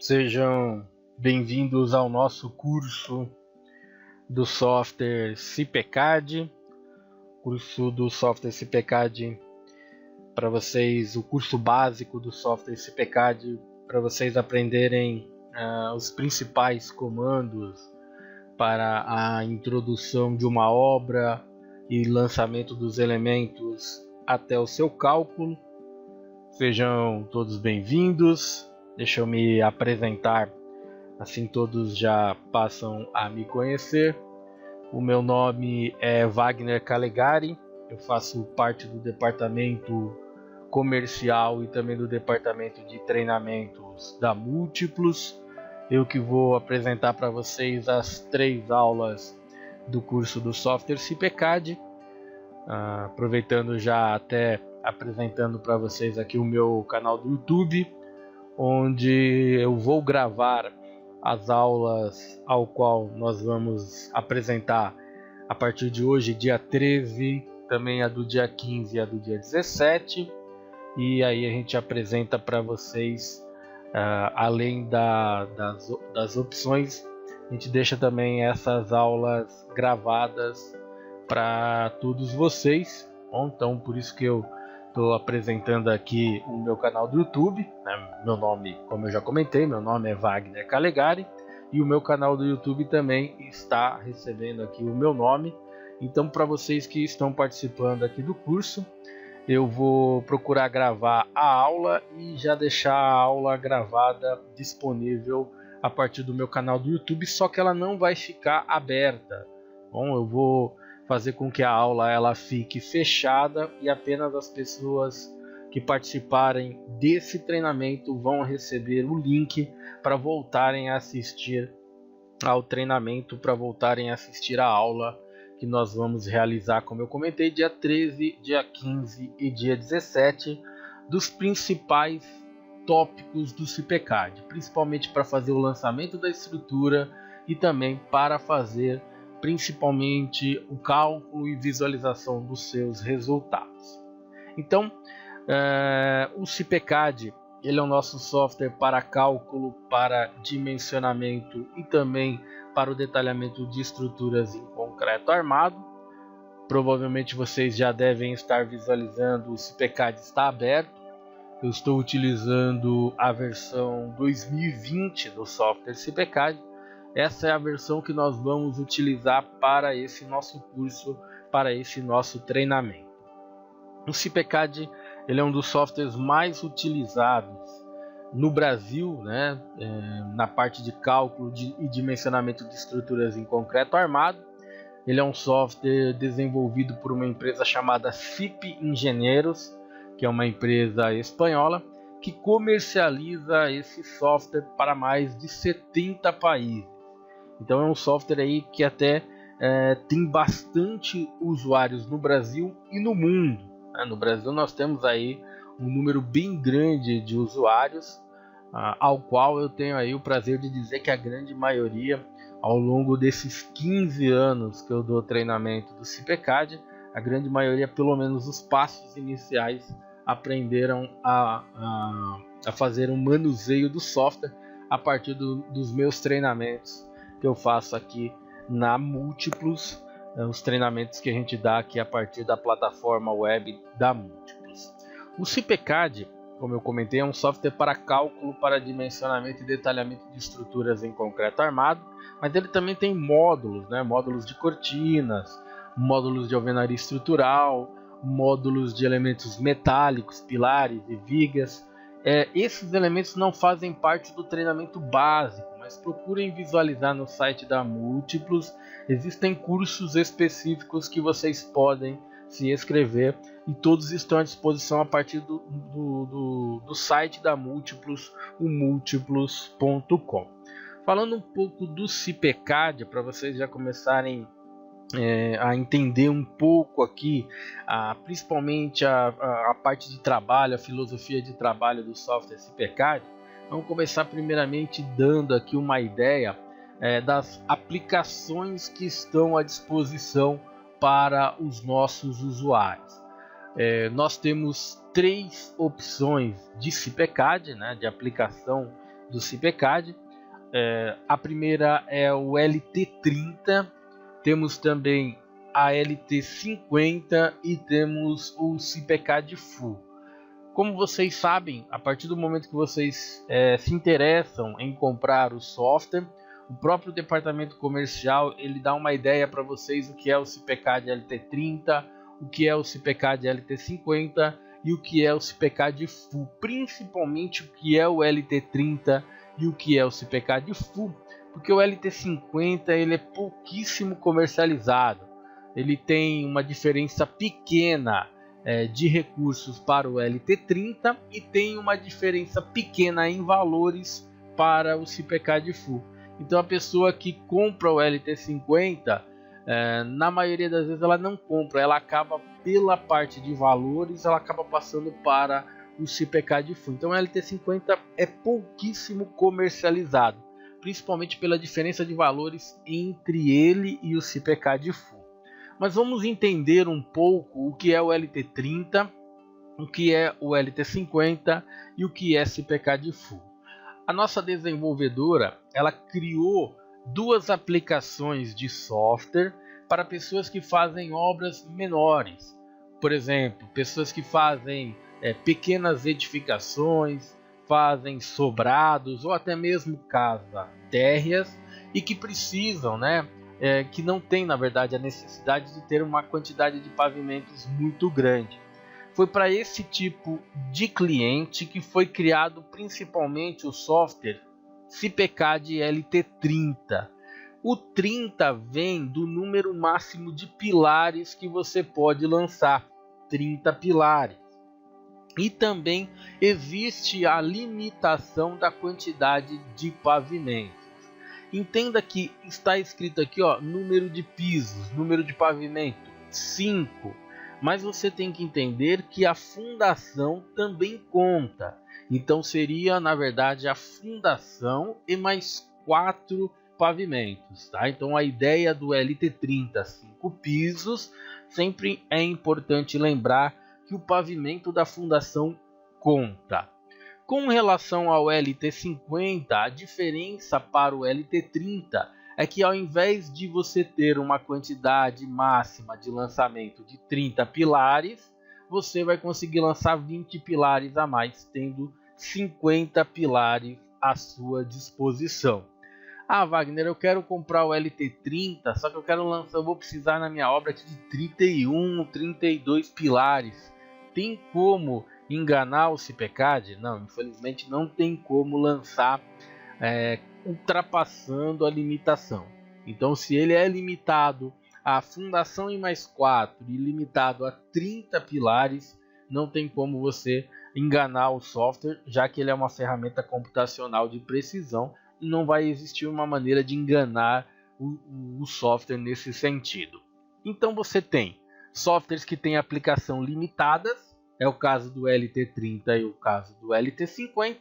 Sejam bem-vindos ao nosso curso do software CPCAD, curso do software CPCAD para vocês, o curso básico do software CPCAD para vocês aprenderem os principais comandos para a introdução de uma obra e lançamento dos elementos até o seu cálculo. Sejam todos bem-vindos. Deixa eu me apresentar, assim todos já passam a me conhecer. O meu nome é Wagner Calegari, eu faço parte do departamento comercial e também do departamento de treinamentos da Múltiplos. Eu que vou apresentar para vocês as 3 aulas do curso do software CPCAD. Aproveitando já até apresentando para vocês aqui o meu canal do YouTube, onde eu vou gravar as aulas ao qual nós vamos apresentar a partir de hoje, dia 13, também a do dia 15 e a do dia 17. E aí a gente apresenta para vocês, além das opções, a gente deixa também essas aulas gravadas para todos vocês. Bom, então por isso que eu estou apresentando aqui o meu canal do YouTube, né? Meu nome, como eu já comentei, meu nome é Wagner Calegari e o meu canal do YouTube também está recebendo aqui o meu nome. Então, para vocês que estão participando aqui do curso, eu vou procurar gravar a aula e já deixar a aula gravada disponível a partir do meu canal do YouTube, só que ela não vai ficar aberta. Bom, eu vou fazer com que a aula ela fique fechada e apenas as pessoas que participarem desse treinamento vão receber o link para voltarem a assistir ao treinamento, para voltarem a assistir a aula que nós vamos realizar, como eu comentei, dia 13, dia 15 e dia 17, dos principais tópicos do CPCAD, principalmente para fazer o lançamento da estrutura e também para fazer principalmente o cálculo e visualização dos seus resultados. Então, o CPCAD ele é o nosso software para cálculo, para dimensionamento e também para o detalhamento de estruturas em concreto armado. Provavelmente vocês já devem estar visualizando, o CPCAD está aberto. Eu estou utilizando a versão 2020 do software CPCAD. Essa é a versão que nós vamos utilizar para esse nosso curso, para esse nosso treinamento. O CPCAD ele é um dos softwares mais utilizados no Brasil, né, na parte de cálculo e dimensionamento de estruturas em concreto armado. Ele é um software desenvolvido por uma empresa chamada FIP Engenheiros, que é uma empresa espanhola, que comercializa esse software para mais de 70 países. Então é um software aí que até tem bastante usuários no Brasil e no mundo. No Brasil nós temos aí um número bem grande de usuários, ao qual eu tenho aí o prazer de dizer que a grande maioria, ao longo desses 15 anos que eu dou treinamento do CPCAD, a grande maioria, pelo menos os passos iniciais, aprenderam a fazer um manuseio do software a partir dos meus treinamentos que eu faço aqui na Múltiplos, os treinamentos que a gente dá aqui a partir da plataforma web da Múltiplos. O CPCAD, como eu comentei, é um software para cálculo, para dimensionamento e detalhamento de estruturas em concreto armado, mas ele também tem módulos, né? Módulos de cortinas, módulos de alvenaria estrutural, módulos de elementos metálicos, pilares e vigas. Esses elementos não fazem parte do treinamento básico, mas procurem visualizar no site da Múltiplos. Existem cursos específicos que vocês podem se inscrever e todos estão à disposição a partir do site da Múltiplos, o múltiplos.com. Falando um pouco do CPCAD, para vocês já começarem a entender um pouco aqui, principalmente a parte de trabalho, a filosofia de trabalho do software CPCAD. Vamos começar primeiramente dando aqui uma ideia das aplicações que estão à disposição para os nossos usuários. Nós temos 3 opções de CPCAD, né, de aplicação do CIPECAD. A primeira é o LT30, temos também a LT50 e temos o CIPECAD Full. Como vocês sabem, a partir do momento que vocês se interessam em comprar o software, o próprio departamento comercial ele dá uma ideia para vocês o que é o CIPECAD LT30, o que é o CIPECAD LT50 e o que é o CIPECAD Full, principalmente o que é o LT30 e o que é o CIPECAD Full, porque o LT50 ele é pouquíssimo comercializado, ele tem uma diferença pequena de recursos para o LT30 e tem uma diferença pequena em valores para o CIPECAD Full. Então a pessoa que compra o LT50, na maioria das vezes ela não compra, ela acaba pela parte de valores, ela acaba passando para o CIPECAD Full. Então o LT50 é pouquíssimo comercializado, principalmente pela diferença de valores entre ele e o CIPECAD Full. Mas vamos entender um pouco o que é o LT30, o que é o LT50 e o que é CIPECAD Full. A nossa desenvolvedora ela criou duas aplicações de software para pessoas que fazem obras menores. Por exemplo, pessoas que fazem pequenas edificações, fazem sobrados ou até mesmo casas térreas e que precisam, que não tem na verdade a necessidade de ter uma quantidade de pavimentos muito grande. Foi para esse tipo de cliente que foi criado principalmente o software CIPECAD LT30. O 30 vem do número máximo de pilares que você pode lançar, 30 pilares. E também existe a limitação da quantidade de pavimentos. Entenda que está escrito aqui, número de pisos, número de pavimento, 5. Mas você tem que entender que a fundação também conta. Então seria, na verdade, a fundação e mais 4 pavimentos. Tá? Então a ideia do LT30, 5 pisos, sempre é importante lembrar que o pavimento da fundação conta. Com relação ao LT50, a diferença para o LT30 é que ao invés de você ter uma quantidade máxima de lançamento de 30 pilares, você vai conseguir lançar 20 pilares a mais, tendo 50 pilares à sua disposição. Ah, Wagner, eu quero comprar o LT30, só que eu vou precisar na minha obra aqui de 31, 32 pilares. Tem como enganar o CIPECAD? Não, infelizmente não tem como lançar ultrapassando a limitação. Então, se ele é limitado à fundação em mais 4 e limitado a 30 pilares, não tem como você enganar o software, já que ele é uma ferramenta computacional de precisão e não vai existir uma maneira de enganar o software nesse sentido. Então você tem softwares que têm aplicação limitadas, é o caso do LT30 e o caso do LT50,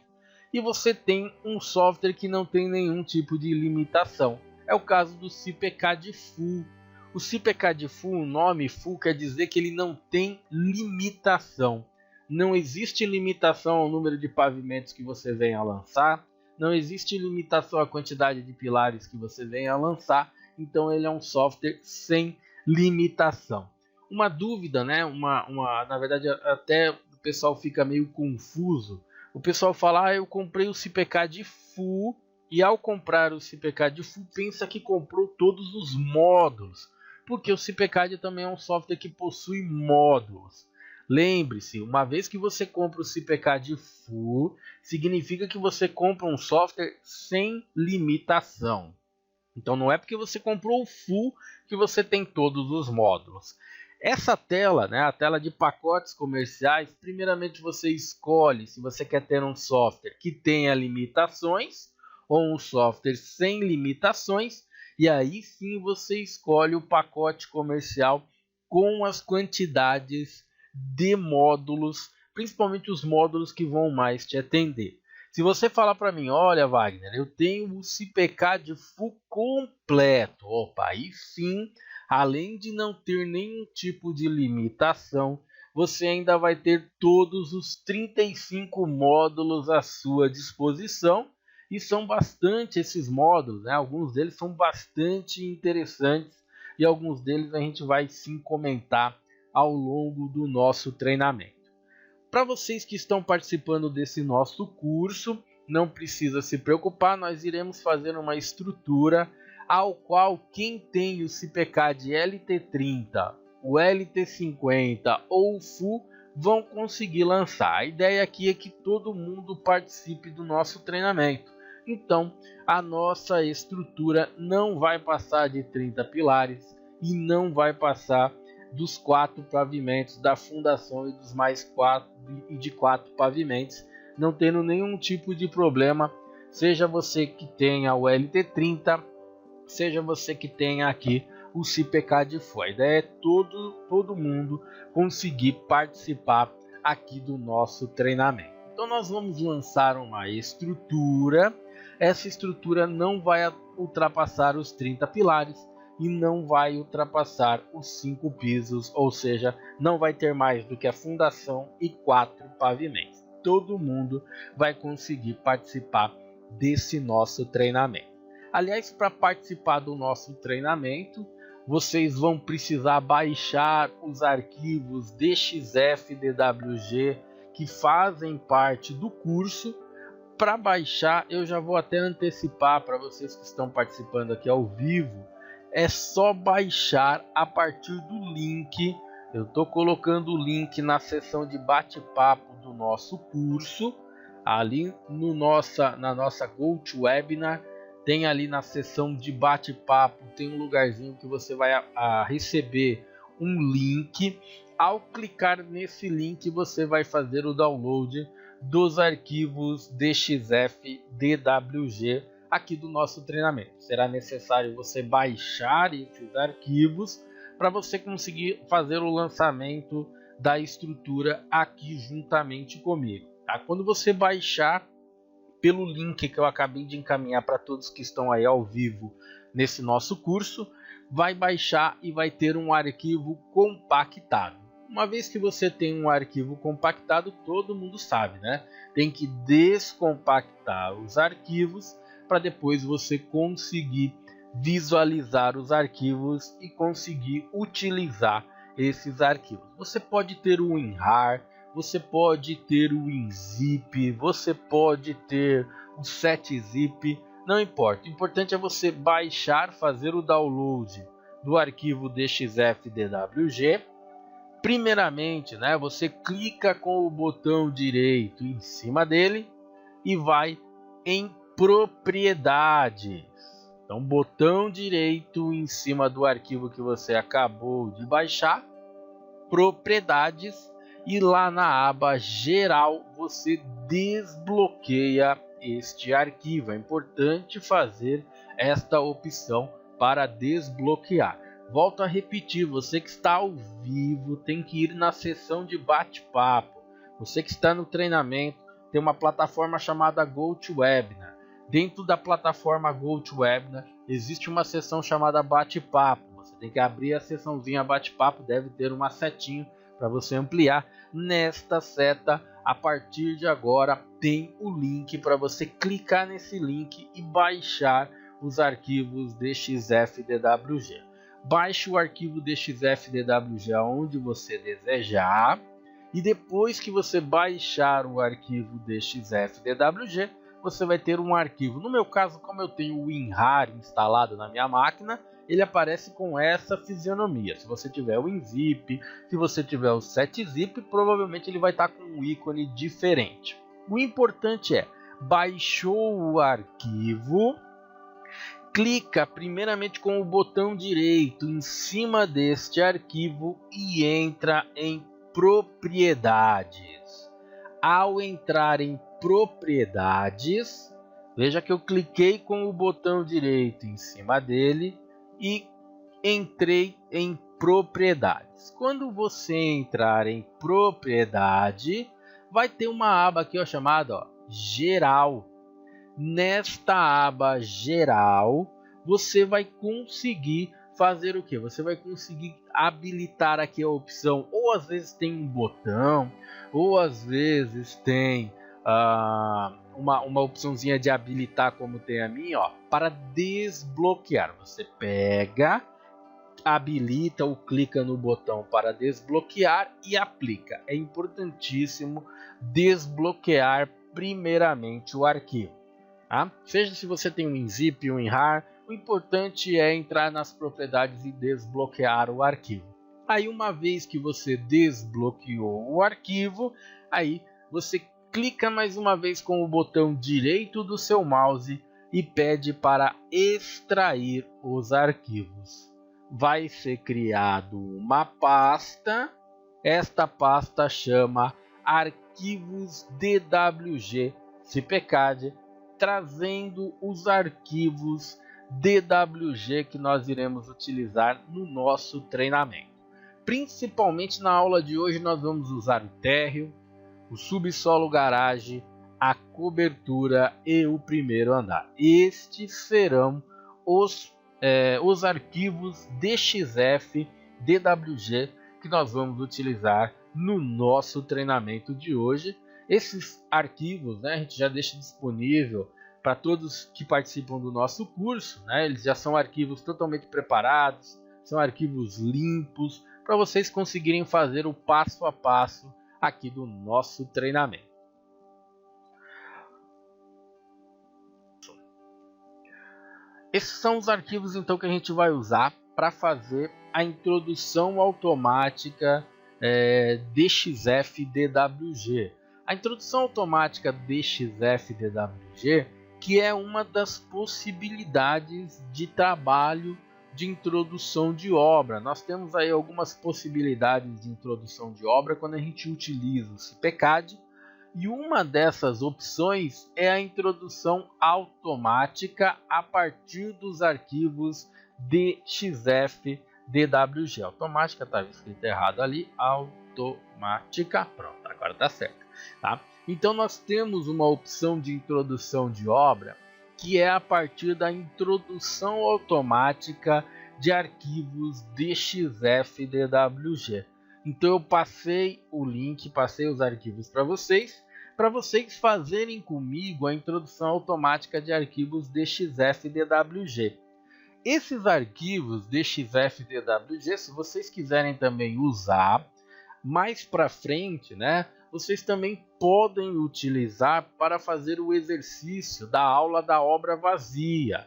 e você tem um software que não tem nenhum tipo de limitação, é o caso do CIPECAD Full. O CIPECAD Full, o nome Full quer dizer que ele não tem limitação. Não existe limitação ao número de pavimentos que você venha a lançar, não existe limitação à quantidade de pilares que você venha a lançar, então ele é um software sem limitação. Uma dúvida, na verdade até o pessoal fica meio confuso. O pessoal fala, eu comprei o CIPECAD Full e ao comprar o CIPECAD Full pensa que comprou todos os módulos, porque o CIPECAD também é um software que possui módulos. Lembre-se, uma vez que você compra o CIPECAD Full, significa que você compra um software sem limitação. Então não é porque você comprou o Full que você tem todos os módulos. Essa tela, a tela de pacotes comerciais, primeiramente você escolhe se você quer ter um software que tenha limitações ou um software sem limitações, e aí sim você escolhe o pacote comercial com as quantidades de módulos, principalmente os módulos que vão mais te atender. Se você falar para mim, olha Wagner, eu tenho o CIPECAD Full completo, aí sim, além de não ter nenhum tipo de limitação, você ainda vai ter todos os 35 módulos à sua disposição E são bastante esses módulos, né? Alguns deles são bastante interessantes e alguns deles a gente vai sim comentar ao longo do nosso treinamento. Para vocês que estão participando desse nosso curso, não precisa se preocupar, nós iremos fazer uma estrutura ao qual quem tem o CIPECAD LT30, o LT50 ou o FU vão conseguir lançar. A ideia aqui é que todo mundo participe do nosso treinamento. Então, a nossa estrutura não vai passar de 30 pilares e não vai passar dos 4 pavimentos da fundação e dos mais 4 pavimentos, não tendo nenhum tipo de problema, seja você que tenha o LT30, seja você que tenha aqui o CIPECAD FU. A ideia é todo mundo conseguir participar aqui do nosso treinamento. Então nós vamos lançar uma estrutura. Essa estrutura não vai ultrapassar os 30 pilares e não vai ultrapassar os 5 pisos, ou seja, não vai ter mais do que a fundação e 4 pavimentos. Todo mundo vai conseguir participar desse nosso treinamento. Aliás, para participar do nosso treinamento, vocês vão precisar baixar os arquivos DXF DWG que fazem parte do curso. Para baixar, eu já vou até antecipar para vocês que estão participando aqui ao vivo, é só baixar a partir do link. Eu estou colocando o link na seção de bate-papo do nosso curso, ali na nossa GoToWebinar, tem ali na seção de bate-papo, tem um lugarzinho que você vai receber um link. Ao clicar nesse link, você vai fazer o download dos arquivos DXF DWG aqui do nosso treinamento. Será necessário você baixar esses arquivos para você conseguir fazer o lançamento da estrutura aqui juntamente comigo. Tá? Quando você baixar pelo link que eu acabei de encaminhar para todos que estão aí ao vivo nesse nosso curso, vai baixar e vai ter um arquivo compactado. Uma vez que você tem um arquivo compactado, todo mundo sabe, né? Tem que descompactar os arquivos para depois você conseguir visualizar os arquivos e conseguir utilizar esses arquivos. Você pode ter o WinRAR, você pode ter o WinZip, você pode ter o SetZip, não importa. O importante é você baixar, fazer o download do arquivo DXF DWG. Primeiramente, né, você clica com o botão direito em cima dele e vai em propriedades. Então, botão direito em cima do arquivo que você acabou de baixar, propriedades, e lá na aba geral você desbloqueia este arquivo. É importante fazer esta opção para desbloquear. Volto a repetir, você que está ao vivo tem que ir na seção de bate-papo. Você que está no treinamento, tem uma plataforma chamada GoToWebinar. Dentro da plataforma GoToWebinar existe uma seção chamada bate-papo. Você tem que abrir a seçãozinha bate-papo, deve ter uma setinha para você ampliar. Nesta seta, a partir de agora, tem o link para você clicar nesse link e baixar os arquivos DXF DWG. Baixe o arquivo DXF DWG onde você desejar. E depois que você baixar o arquivo DXF DWG, você vai ter um arquivo. No meu caso, como eu tenho o WinRAR instalado na minha máquina, ele aparece com essa fisionomia. Se você tiver o WinZip, se você tiver o SetZip, provavelmente ele vai estar com um ícone diferente. O importante é, baixou o arquivo, clica primeiramente com o botão direito em cima deste arquivo e entra em propriedades. Ao entrar em propriedades, veja que eu cliquei com o botão direito em cima dele e entrei em propriedades. Quando você entrar em propriedade, vai ter uma aba aqui chamada geral. Nesta aba geral, você vai conseguir fazer o que? Você vai conseguir habilitar aqui a opção, ou às vezes tem um botão, ou às vezes tem uma opçãozinha de habilitar, como tem a minha, ó, para desbloquear. Você pega, habilita ou clica no botão para desbloquear e aplica. É importantíssimo desbloquear primeiramente o arquivo. Tá? Seja se você tem um WinZip, um WinRAR, o importante é entrar nas propriedades e desbloquear o arquivo. Aí, uma vez que você desbloqueou o arquivo, aí você clica mais uma vez com o botão direito do seu mouse e pede para extrair os arquivos. Vai ser criado uma pasta. Esta pasta chama Arquivos DWG CPCAD, trazendo os arquivos DWG que nós iremos utilizar no nosso treinamento. Principalmente na aula de hoje nós vamos usar o térreo, o subsolo garagem, a cobertura e o primeiro andar. Estes serão os arquivos DXF DWG que nós vamos utilizar no nosso treinamento de hoje. Esses arquivos, né, a gente já deixa disponível para todos que participam do nosso curso, né? Eles já são arquivos totalmente preparados, são arquivos limpos para vocês conseguirem fazer o passo a passo aqui do nosso treinamento. Esses são os arquivos então que a gente vai usar para fazer a introdução automática DXF DWG. A introdução automática DXF DWG, que é uma das possibilidades de trabalho de introdução de obra. Nós temos aí algumas possibilidades de introdução de obra quando a gente utiliza o CPCAD, e uma dessas opções é a introdução automática a partir dos arquivos DXF DWG. Automática, estava escrito errado ali, automática, pronto, agora está certo. Tá? Então nós temos uma opção de introdução de obra que é a partir da introdução automática de arquivos DXF DWG. Então eu passei o link, passei os arquivos para vocês fazerem comigo a introdução automática de arquivos DXF DWG. Esses arquivos DXF DWG, se vocês quiserem também usar mais para frente, né, vocês também podem utilizar para fazer o exercício da aula da obra vazia.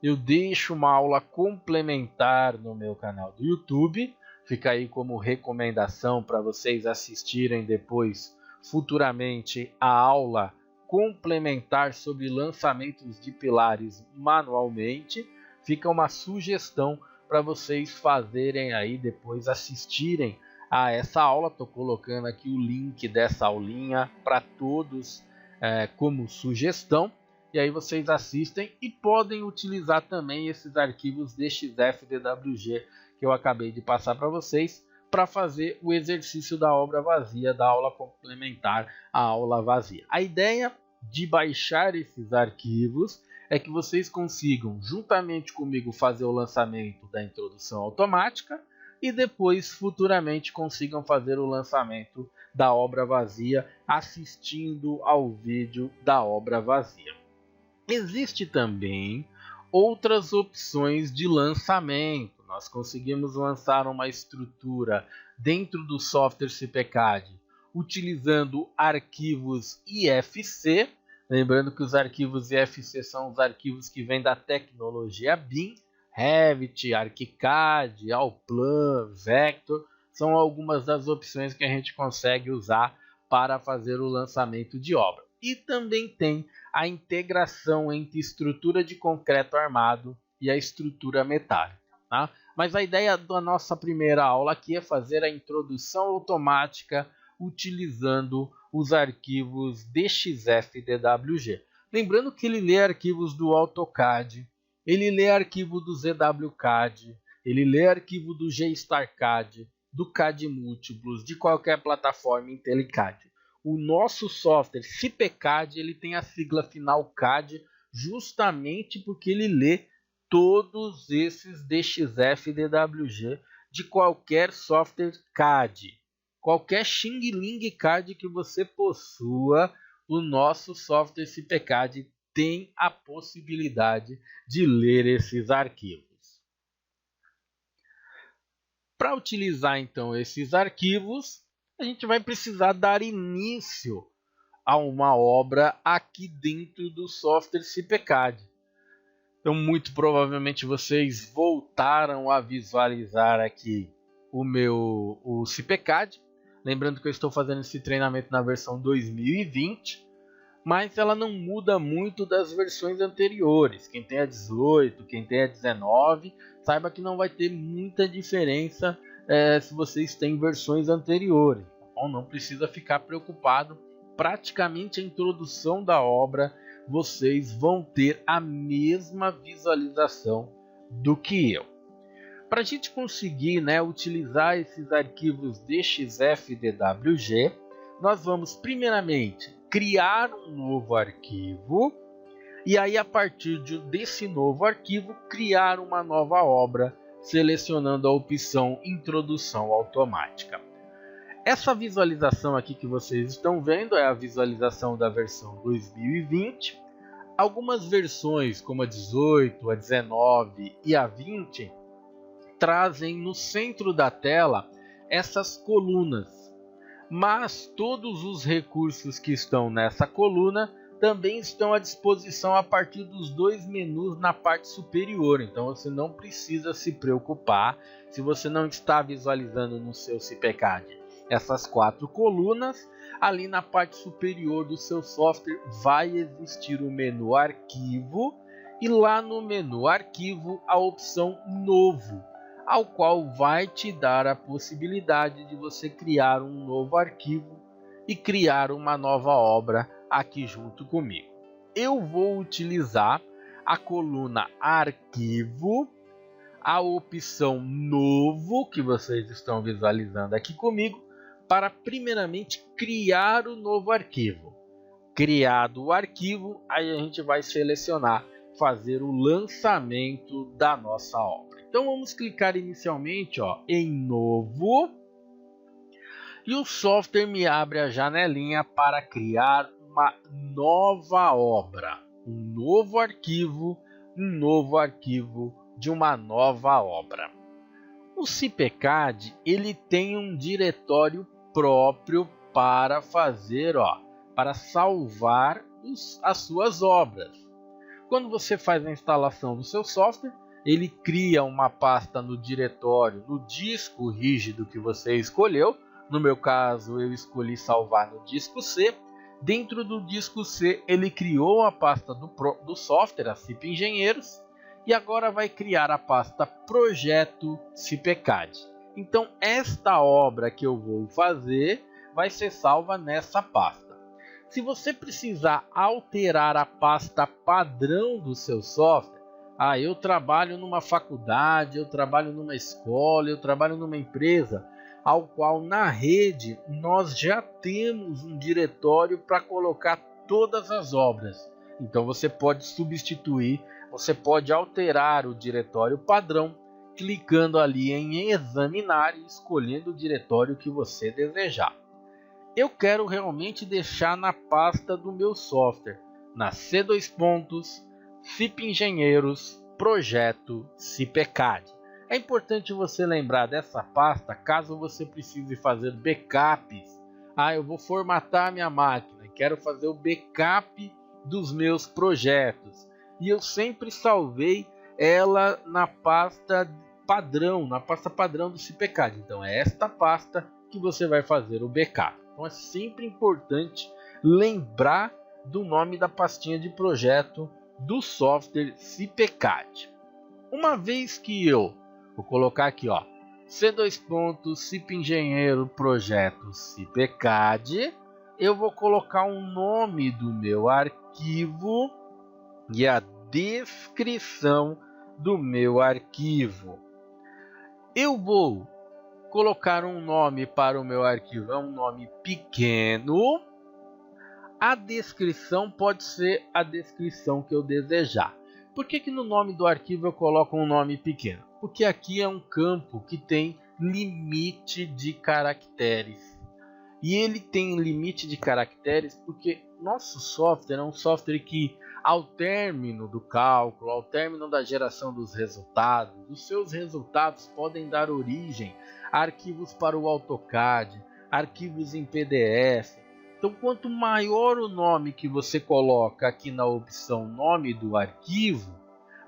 Eu deixo uma aula complementar no meu canal do YouTube, fica aí como recomendação para vocês assistirem depois, futuramente, a aula complementar sobre lançamentos de pilares manualmente. Fica uma sugestão para vocês fazerem aí depois, assistirem a essa aula. Estou colocando aqui o link dessa aulinha para todos como sugestão. E aí vocês assistem e podem utilizar também esses arquivos DXF DWG que eu acabei de passar para vocês para fazer o exercício da obra vazia, da aula complementar à aula vazia. A ideia de baixar esses arquivos é que vocês consigam, juntamente comigo, fazer o lançamento da introdução automática e depois, futuramente, consigam fazer o lançamento da obra vazia assistindo ao vídeo da obra vazia. Existe também outras opções de lançamento. Nós conseguimos lançar uma estrutura dentro do software CPCAD utilizando arquivos IFC. Lembrando que os arquivos IFC são os arquivos que vêm da tecnologia BIM, Revit, ArchiCAD, Allplan, Vector. São algumas das opções que a gente consegue usar para fazer o lançamento de obra. E também tem a integração entre estrutura de concreto armado e a estrutura metálica. Tá? Mas a ideia da nossa primeira aula aqui é fazer a introdução automática utilizando os arquivos DXF DWG. Lembrando que ele lê arquivos do AutoCAD, ele lê arquivo do ZWCAD, ele lê arquivo do GStarCAD, do CAD Múltiplos, de qualquer plataforma IntelliCAD. O nosso software CPCAD ele tem a sigla final CAD justamente porque ele lê todos esses DXF DWG de qualquer software CAD. Qualquer Xing Ling CAD que você possua, o nosso software CPCAD tem a possibilidade de ler esses arquivos. Para utilizar então esses arquivos, a gente vai precisar dar início a uma obra aqui dentro do software CPCAD. Então, muito provavelmente vocês voltaram a visualizar aqui o CPCAD. Lembrando que eu estou fazendo esse treinamento na versão 2020, mas ela não muda muito das versões anteriores. Quem tem a 18, quem tem a 19, saiba que não vai ter muita diferença se vocês têm versões anteriores. Então, não precisa ficar preocupado. Praticamente a introdução da obra, vocês vão ter a mesma visualização do que eu. Para a gente conseguir utilizar esses arquivos DXF-DWG, nós vamos primeiramente criar um novo arquivo e aí a partir desse novo arquivo criar uma nova obra, selecionando a opção Introdução Automática. Essa visualização aqui que vocês estão vendo é a visualização da versão 2020. Algumas versões, como a 18, a 19 e a 20, trazem no centro da tela essas colunas. Mas todos os recursos que estão nessa coluna também estão à disposição a partir dos dois menus na parte superior. Então você não precisa se preocupar se você não está visualizando no seu CPCAD essas 4 colunas. Ali na parte superior do seu software vai existir o menu Arquivo e lá no menu Arquivo a opção Novo, ao qual vai te dar a possibilidade de você criar um novo arquivo e criar uma nova obra aqui junto comigo. Eu vou utilizar a coluna Arquivo, a opção Novo, que vocês estão visualizando aqui comigo, para primeiramente criar o novo arquivo. Criado o arquivo, aí a gente vai selecionar fazer o lançamento da nossa obra. Então vamos clicar inicialmente em Novo e o software me abre a janelinha para criar uma nova obra, um novo arquivo de uma nova obra. O CPCAD ele tem um diretório próprio para fazer, para salvar as suas obras. Quando você faz a instalação do seu software, ele cria uma pasta no diretório, no disco rígido que você escolheu. No meu caso, eu escolhi salvar no disco C. Dentro do disco C, ele criou a pasta do software, a CIP Engenheiros, e agora vai criar a pasta Projeto CPCAD. Então, esta obra que eu vou fazer vai ser salva nessa pasta. Se você precisar alterar a pasta padrão do seu software, eu trabalho numa faculdade, eu trabalho numa escola, eu trabalho numa empresa, ao qual na rede nós já temos um diretório para colocar todas as obras. Então você pode substituir, você pode alterar o diretório padrão, clicando ali em examinar e escolhendo o diretório que você desejar. Eu quero realmente deixar na pasta do meu software, na C2 CIP Engenheiros Projeto CPCAD. É importante você lembrar dessa pasta caso você precise fazer backups. Eu vou formatar minha máquina e quero fazer o backup dos meus projetos. E eu sempre salvei ela na pasta padrão, do CPCAD. Então é esta pasta que você vai fazer o backup. Então é sempre importante lembrar do nome da pastinha de projeto do software CPCAD. Uma vez que eu vou colocar aqui, C2 CIP Engenheiro Projeto CPCAD, eu vou colocar o nome do meu arquivo e a descrição do meu arquivo. Eu vou colocar um nome para o meu arquivo, um nome pequeno. A descrição pode ser a descrição que eu desejar. Por que no nome do arquivo eu coloco um nome pequeno? Porque aqui é um campo que tem limite de caracteres. E ele tem limite de caracteres porque nosso software é um software que, ao término do cálculo, ao término da geração dos resultados, os seus resultados podem dar origem a arquivos para o AutoCAD, arquivos em PDF. Então, quanto maior o nome que você coloca aqui na opção nome do arquivo,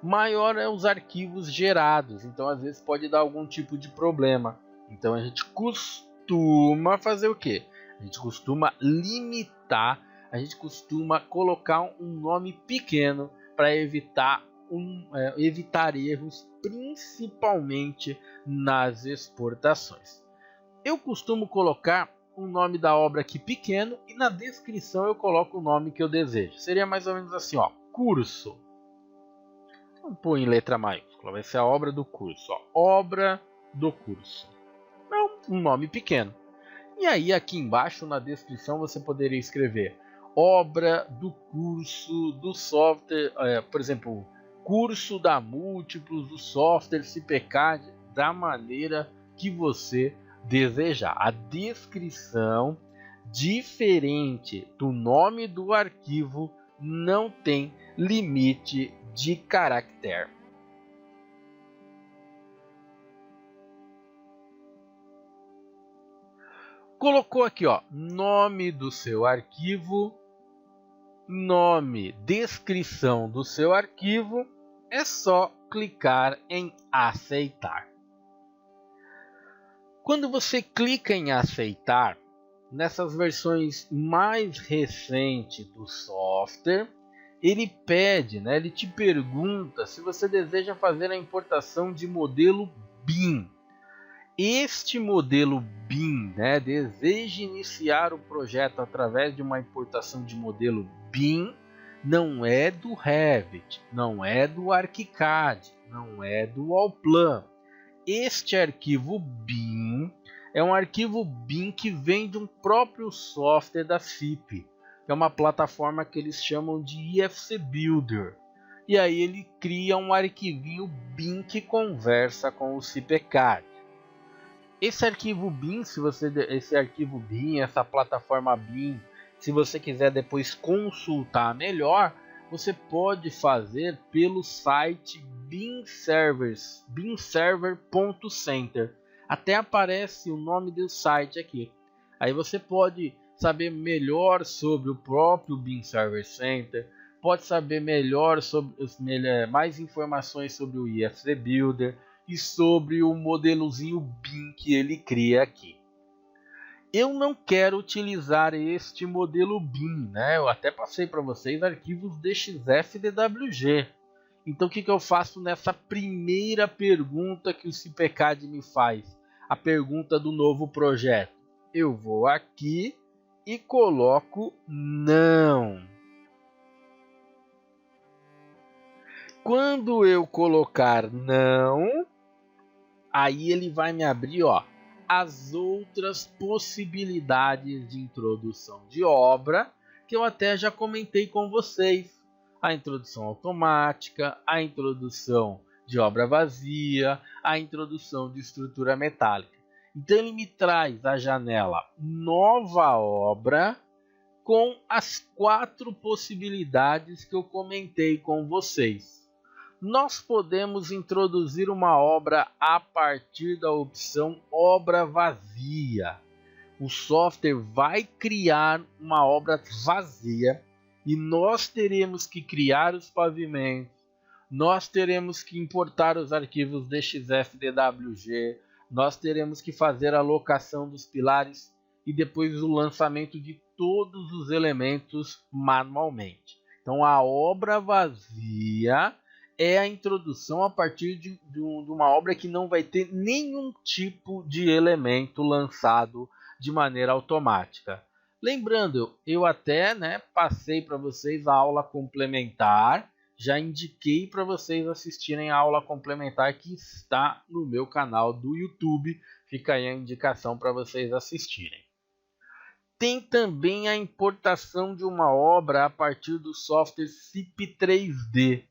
maior é os arquivos gerados. Então, às vezes pode dar algum tipo de problema. Então, a gente costuma fazer o quê? A gente costuma limitar, a gente costuma colocar um nome pequeno para evitar erros, principalmente nas exportações. Eu costumo colocar o nome da obra aqui pequeno e na descrição eu coloco o nome que eu desejo. Seria mais ou menos assim, ó, curso. Vamos pôr em letra maiúscula, vai ser a obra do curso, ó, obra do curso. É um nome pequeno. E aí aqui embaixo na descrição você poderia escrever obra do curso do software, por exemplo, curso da Múltiplos do software CPCAD, da maneira que você desejar. A descrição, diferente do nome do arquivo, não tem limite de caractere. Colocou aqui, ó, nome do seu arquivo, nome, descrição do seu arquivo, é só clicar em aceitar. Quando você clica em aceitar, nessas versões mais recentes do software, ele pede, né, ele te pergunta se você deseja fazer a importação de modelo BIM. Este modelo BIM, né, deseja iniciar o projeto através de uma importação de modelo BIM, não é do Revit, não é do ArchiCAD, não é do Allplan. Este arquivo BIM é um arquivo BIM que vem de um próprio software da CIP, que é uma plataforma que eles chamam de IFC Builder. E aí ele cria um arquivinho BIM que conversa com o CPCAD. Esse arquivo BIM, essa plataforma BIM, se você quiser depois consultar melhor, você pode fazer pelo site bimserver.center. Até aparece o nome do site aqui. Aí você pode saber melhor sobre o próprio BIM Server Center, pode saber melhor sobre mais informações sobre o IFC Builder e sobre o modelozinho BIM que ele cria aqui. Eu não quero utilizar este modelo BIM, né? Eu até passei para vocês arquivos DXF DWG. Então o que eu faço nessa primeira pergunta que o CPCAD me faz? A pergunta do novo projeto. Eu vou aqui e coloco não. Quando eu colocar não, aí ele vai me abrir, ó, as outras possibilidades de introdução de obra que eu até já comentei com vocês. A introdução automática, a introdução de obra vazia, a introdução de estrutura metálica. Então ele me traz a janela nova obra com as 4 possibilidades que eu comentei com vocês. Nós podemos introduzir uma obra a partir da opção obra vazia. O software vai criar uma obra vazia e nós teremos que criar os pavimentos, nós teremos que importar os arquivos DXF DWG, nós teremos que fazer a locação dos pilares e depois o lançamento de todos os elementos manualmente. Então a obra vazia é a introdução a partir de uma obra que não vai ter nenhum tipo de elemento lançado de maneira automática. Lembrando, eu até passei para vocês a aula complementar, já indiquei para vocês assistirem a aula complementar que está no meu canal do YouTube, fica aí a indicação para vocês assistirem. Tem também a importação de uma obra a partir do software CIP 3D.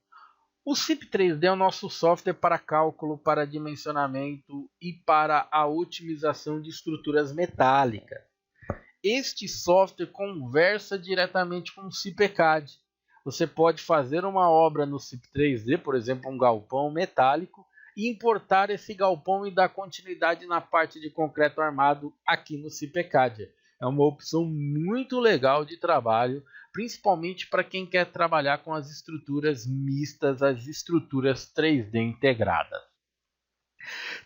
O CIP 3D é o nosso software para cálculo, para dimensionamento e para a otimização de estruturas metálicas. este software conversa diretamente com o CIPECAD. Você pode fazer uma obra no CIP 3D, por exemplo, um galpão metálico, e importar esse galpão e dar continuidade na parte de concreto armado aqui no CIPECAD. É uma opção muito legal de trabalho, principalmente para quem quer trabalhar com as estruturas mistas, as estruturas 3D integradas.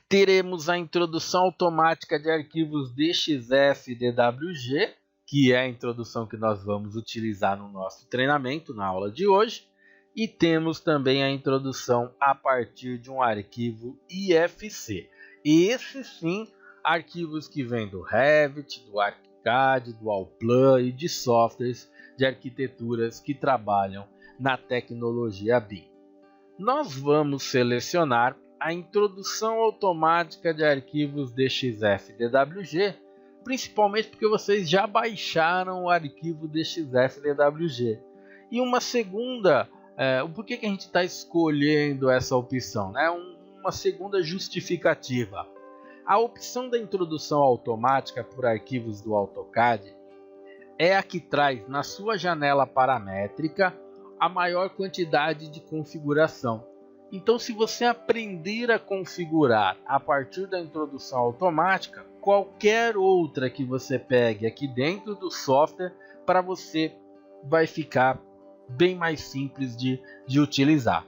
Teremos a introdução automática de arquivos DXF e DWG, que é a introdução que nós vamos utilizar no nosso treinamento, na aula de hoje. E temos também a introdução a partir de um arquivo IFC. Esses sim, arquivos que vêm do Revit, do ArchiCAD, do Allplan e de softwares de arquiteturas que trabalham na tecnologia BIM. Nós vamos selecionar a introdução automática de arquivos DXF e DWG, principalmente porque vocês já baixaram o arquivo DXF e DWG. E uma segunda, por que a gente está escolhendo essa opção? Né? Uma segunda justificativa. A opção da introdução automática por arquivos do AutoCAD é a que traz na sua janela paramétrica a maior quantidade de configuração. Então, se você aprender a configurar a partir da introdução automática, qualquer outra que você pegue aqui dentro do software, para você vai ficar bem mais simples de utilizar.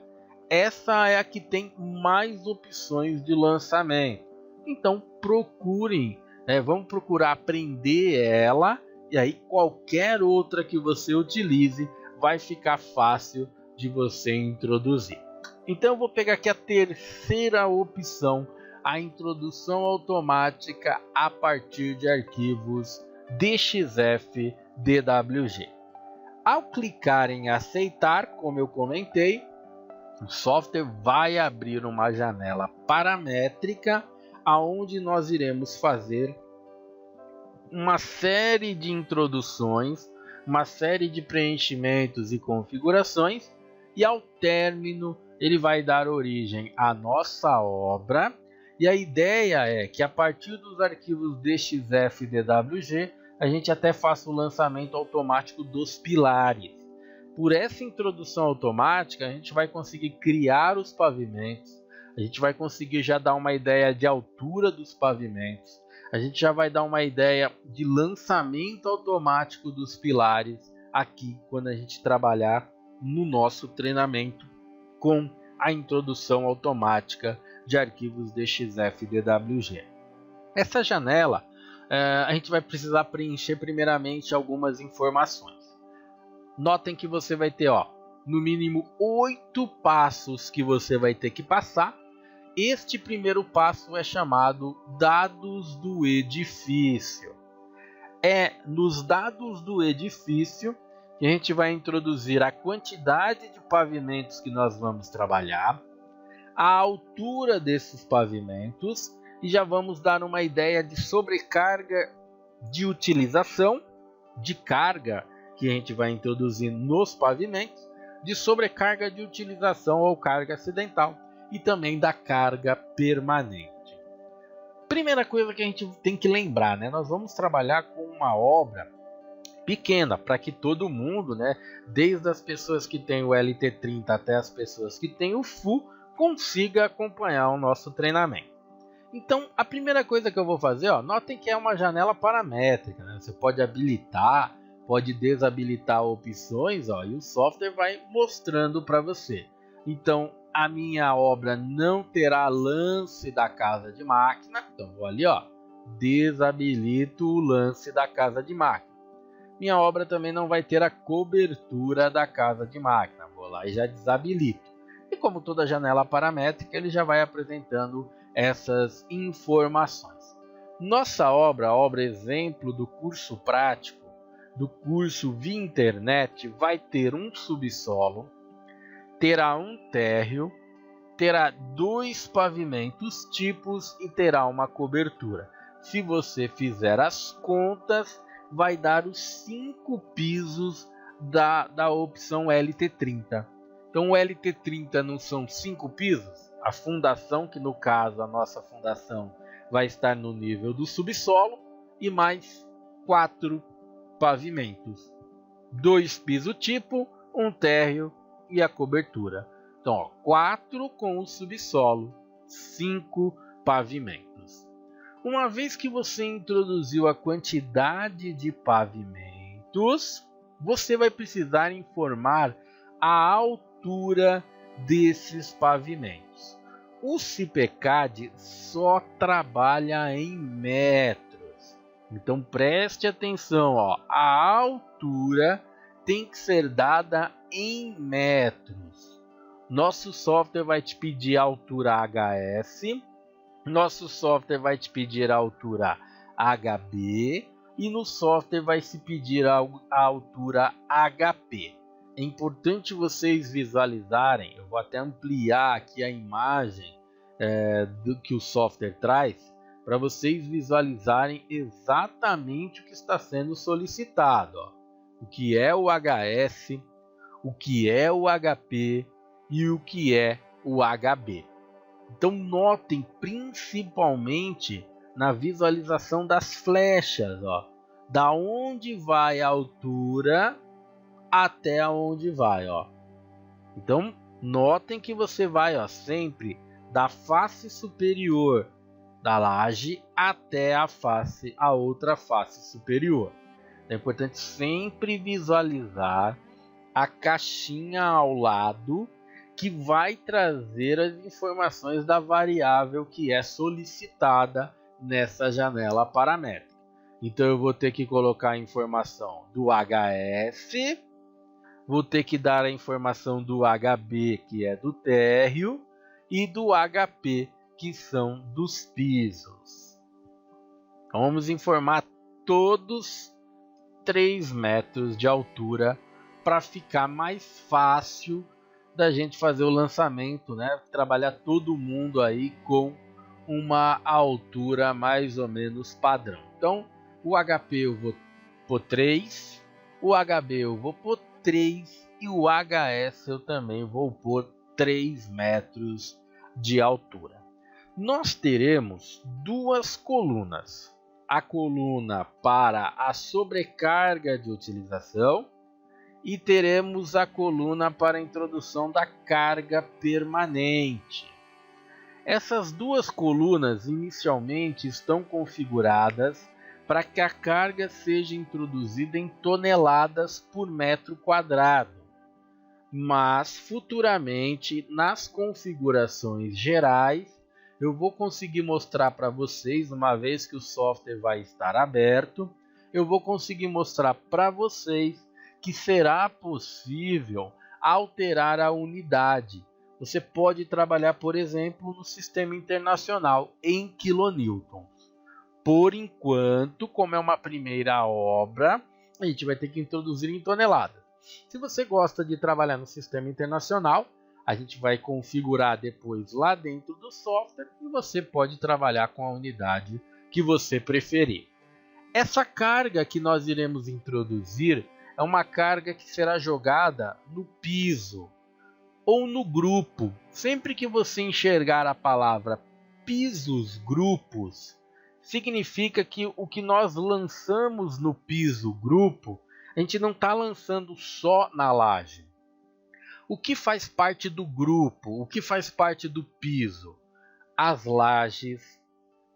Essa é a que tem mais opções de lançamento. Então, procurem, vamos procurar aprender ela, e aí qualquer outra que você utilize vai ficar fácil de você introduzir. Então eu vou pegar aqui a terceira opção, a introdução automática a partir de arquivos DXF DWG. Ao clicar em aceitar, como eu comentei, o software vai abrir uma janela paramétrica aonde nós iremos fazer uma série de introduções, uma série de preenchimentos e configurações, e ao término ele vai dar origem à nossa obra. E a ideia é que a partir dos arquivos DXF e DWG a gente até faça o lançamento automático dos pilares. Por essa introdução automática a gente vai conseguir criar os pavimentos, a gente vai conseguir já dar uma ideia de altura dos pavimentos, a gente já vai dar uma ideia de lançamento automático dos pilares aqui quando a gente trabalhar no nosso treinamento com a introdução automática de arquivos DXF e DWG. Essa janela a gente vai precisar preencher primeiramente algumas informações. Notem que você vai ter no mínimo 8 passos que você vai ter que passar. Este primeiro passo é chamado dados do edifício. É nos dados do edifício que a gente vai introduzir a quantidade de pavimentos que nós vamos trabalhar, a altura desses pavimentos, e já vamos dar uma ideia de sobrecarga de utilização, de carga que a gente vai introduzir nos pavimentos, de sobrecarga de utilização ou carga acidental, e também da carga permanente. Primeira coisa que a gente tem que lembrar, nós vamos trabalhar com uma obra pequena, para que todo mundo, desde as pessoas que têm o LT30 até as pessoas que têm o FU, consiga acompanhar o nosso treinamento. Então, a primeira coisa que eu vou fazer, notem que é uma janela paramétrica, Você pode habilitar, pode desabilitar opções, e o software vai mostrando para você. Então, a minha obra não terá lance da casa de máquina, então vou ali, desabilito o lance da casa de máquina. Minha obra também não vai ter a cobertura da casa de máquina, vou lá e já desabilito. E como toda janela paramétrica, ele já vai apresentando essas informações. Nossa obra, a obra exemplo do curso prático, do curso via internet, vai ter um subsolo, terá um térreo, terá 2 pavimentos tipos e terá uma cobertura. Se você fizer as contas, vai dar os 5 pisos da opção LT30. Então o LT30 não são 5 pisos? A fundação, que no caso a nossa fundação vai estar no nível do subsolo, e mais 4 pavimentos, 2 piso tipo, um térreo e a cobertura. Então, ó, 4 com o subsolo, 5 pavimentos. Uma vez que você introduziu a quantidade de pavimentos, você vai precisar informar a altura desses pavimentos. O CIPECAD só trabalha em metros. Então preste atenção, ó, a altura tem que ser dada em metros. Nosso software vai te pedir a altura HS, nosso software vai te pedir a altura HB e no software vai se pedir a altura HP. É importante vocês visualizarem, eu vou até ampliar aqui a imagem do que o software traz, para vocês visualizarem exatamente o que está sendo solicitado. Ó. O que é o HS, o que é o HP e o que é o HB. Então notem principalmente na visualização das flechas, ó, da onde vai a altura até onde vai, ó. Então notem que você vai, ó, sempre da face superior da laje até a outra face superior. É importante sempre visualizar a caixinha ao lado que vai trazer as informações da variável que é solicitada nessa janela paramétrica. Então eu vou ter que colocar a informação do HS, vou ter que dar a informação do HB, que é do térreo, e do HP, que são dos pisos. Então vamos informar todos 3 metros de altura para ficar mais fácil da gente fazer o lançamento, né? Trabalhar todo mundo aí com uma altura mais ou menos padrão. Então o HP eu vou pôr 3, o HB eu vou pôr 3 e o HS eu também vou pôr 3 metros de altura. Nós teremos 2 colunas. A coluna para a sobrecarga de utilização e teremos a coluna para a introdução da carga permanente. Essas 2 colunas inicialmente estão configuradas para que a carga seja introduzida em toneladas por metro quadrado, mas futuramente nas configurações gerais eu vou conseguir mostrar para vocês, uma vez que o software vai estar aberto, eu vou conseguir mostrar para vocês que será possível alterar a unidade. Você pode trabalhar, por exemplo, no sistema internacional em quilonewtons. Por enquanto, como é uma primeira obra, a gente vai ter que introduzir em toneladas. Se você gosta de trabalhar no sistema internacional, a gente vai configurar depois lá dentro do software e você pode trabalhar com a unidade que você preferir. Essa carga que nós iremos introduzir é uma carga que será jogada no piso ou no grupo. Sempre que você enxergar a palavra pisos grupos, significa que o que nós lançamos no piso grupo, a gente não está lançando só na laje. O que faz parte do grupo? O que faz parte do piso? As lajes,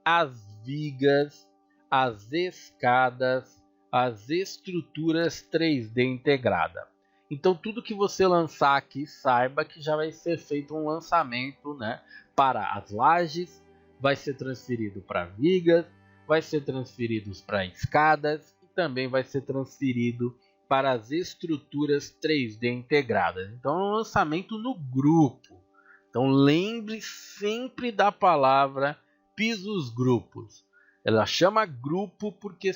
as vigas, as escadas, as estruturas 3D integrada. Então tudo que você lançar aqui, saiba que já vai ser feito um lançamento, né, para as lajes, vai ser transferido para vigas, vai ser transferido para escadas e também vai ser transferido para as estruturas 3D integradas. Então é um lançamento no grupo. Então lembre sempre da palavra pisos grupos. Ela chama grupo porque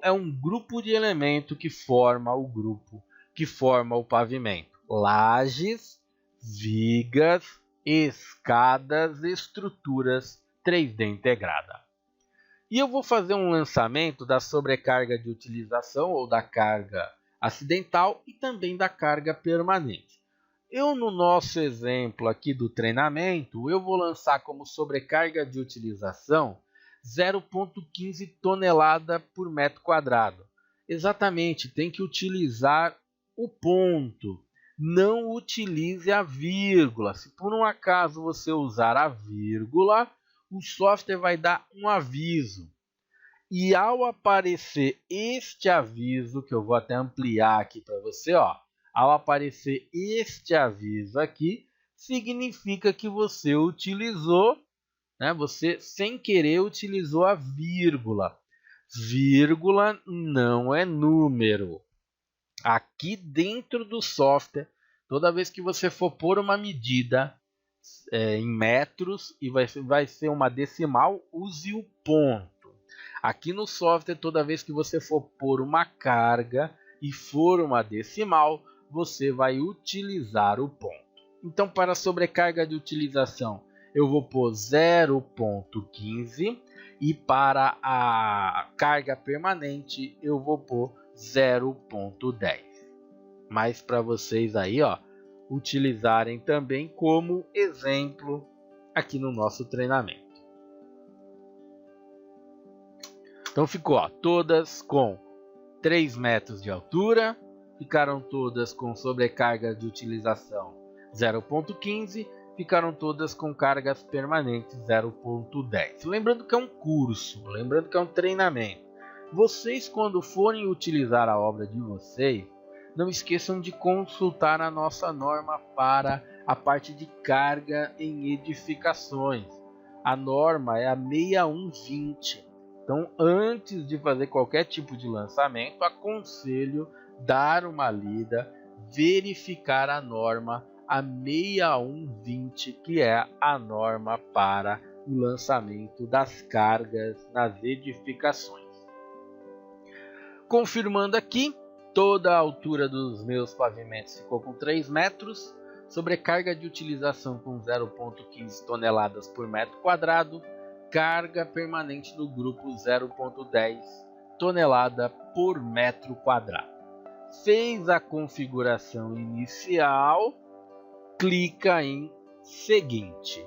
é um grupo de elementos que forma o grupo, que forma o pavimento. Lajes, vigas, escadas, estruturas 3D integrada. E eu vou fazer um lançamento da sobrecarga de utilização ou da carga acidental e também da carga permanente. No nosso exemplo aqui do treinamento, eu vou lançar como sobrecarga de utilização 0,15 tonelada por metro quadrado. Exatamente, tem que utilizar o ponto. Não utilize a vírgula. Se por um acaso você usar a vírgula, o software vai dar um aviso. E ao aparecer este aviso, que eu vou até ampliar aqui para você, ó, ao aparecer este aviso aqui, significa que você utilizou, né, você sem querer utilizou a vírgula. Vírgula não é número. Aqui dentro do software, toda vez que você for pôr uma medida em metros e vai ser uma decimal, use o ponto. Aqui no software, toda vez que você for pôr uma carga e for uma decimal, você vai utilizar o ponto. Então, para a sobrecarga de utilização, eu vou pôr 0,15 e para a carga permanente, eu vou pôr 0,10. Mas para vocês aí, ó, utilizarem também como exemplo aqui no nosso treinamento. Então ficou, ó, todas com 3 metros de altura, ficaram todas com sobrecarga de utilização 0,15, ficaram todas com cargas permanentes 0,10. Lembrando que é um curso, lembrando que é um treinamento. Vocês, quando forem utilizar a obra de vocês, não esqueçam de consultar a nossa norma para a parte de carga em edificações. A norma é a 6120. Então, antes de fazer qualquer tipo de lançamento, aconselho dar uma lida, verificar a norma, a 6120, que é a norma para o lançamento das cargas nas edificações. Confirmando aqui, toda a altura dos meus pavimentos ficou com 3 metros, sobrecarga de utilização com 0,15 toneladas por metro quadrado, carga permanente do grupo 0,10 tonelada por metro quadrado. Fez a configuração inicial, clica em seguinte.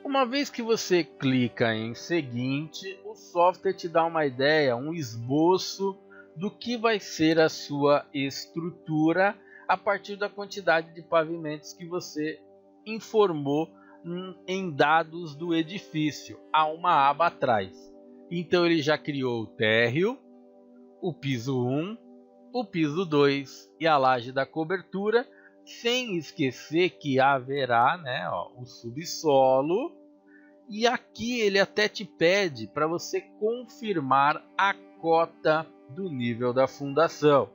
Uma vez que você clica em seguinte, o software te dá uma ideia, um esboço do que vai ser a sua estrutura a partir da quantidade de pavimentos que você informou em dados do edifício, há uma aba atrás. Então ele já criou o térreo, o piso 1, o piso 2 e a laje da cobertura, sem esquecer que haverá, né, ó, o subsolo. E aqui ele até te pede para você confirmar a cota do nível da fundação.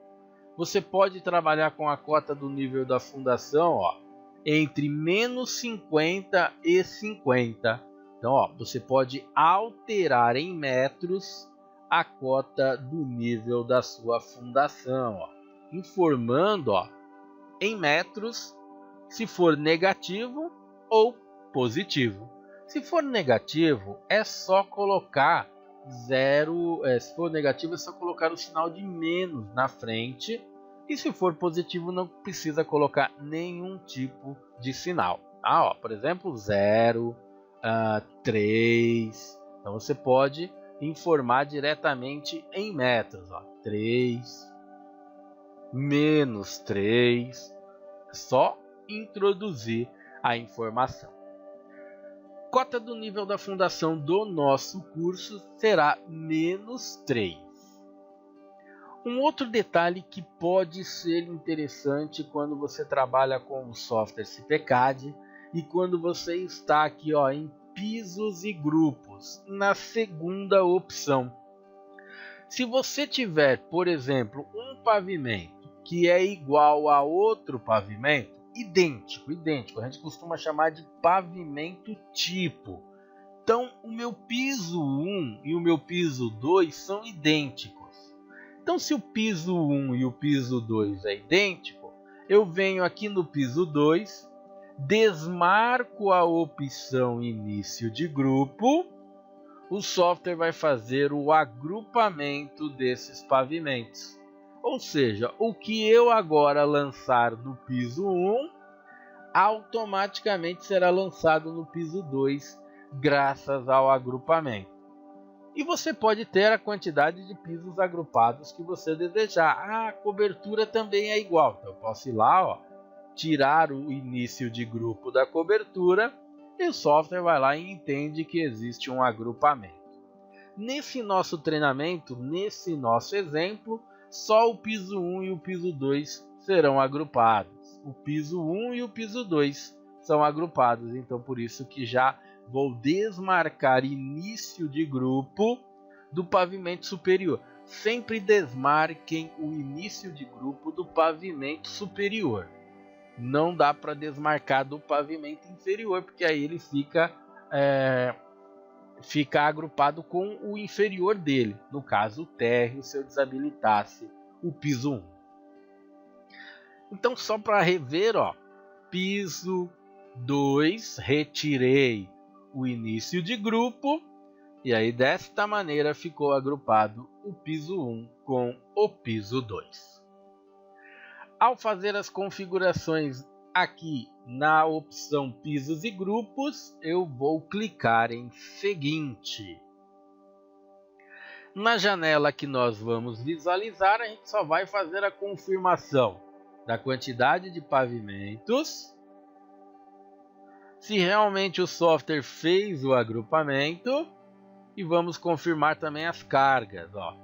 Você pode trabalhar com a cota do nível da fundação, ó, entre menos 50 e 50. Então, ó, você pode alterar em metros a cota do nível da sua fundação, ó, informando, ó, em metros se for negativo ou positivo. Se for negativo, é só colocar zero. Se for negativo, é só colocar o sinal de menos na frente. E se for positivo, não precisa colocar nenhum tipo de sinal. Tá? Ó, por exemplo, 0, 3. Então você pode informar diretamente em metros. Ó, 3, menos 3. É só introduzir a informação. Cota do nível da fundação do nosso curso será menos 3. Um outro detalhe que pode ser interessante quando você trabalha com o software CPCAD e quando você está aqui, ó, em pisos e grupos, na segunda opção. Se você tiver, por exemplo, um pavimento que é igual a outro pavimento, idêntico, a gente costuma chamar de pavimento tipo. Então, o meu piso 1 e o meu piso 2 são idênticos. Então, se o piso 1 e o piso 2 é idêntico, eu venho aqui no piso 2, desmarco a opção início de grupo, o software vai fazer o agrupamento desses pavimentos. Ou seja, o que eu agora lançar no piso 1, automaticamente será lançado no piso 2, graças ao agrupamento. E você pode ter a quantidade de pisos agrupados que você desejar. A cobertura também é igual. Então eu posso ir lá, ó, tirar o início de grupo da cobertura e o software vai lá e entende que existe um agrupamento. Nesse nosso treinamento, nesse nosso exemplo, só o piso 1 e o piso 2 serão agrupados. O piso 1 e o piso 2 são agrupados, então por isso que já vou desmarcar início de grupo do pavimento superior. Sempre desmarquem o início de grupo do pavimento superior. Não dá para desmarcar do pavimento inferior, porque aí ele fica agrupado com o inferior dele. No caso, o térreo, se eu desabilitasse o piso 1. Então, só para rever, ó, piso 2, retirei o início de grupo, e aí desta maneira ficou agrupado o piso 1 com o piso 2. Ao fazer as configurações aqui na opção pisos e grupos, eu vou clicar em seguinte. Na janela que nós vamos visualizar, a gente só vai fazer a confirmação da quantidade de pavimentos, se realmente o software fez o agrupamento, e vamos confirmar também as cargas. Ó.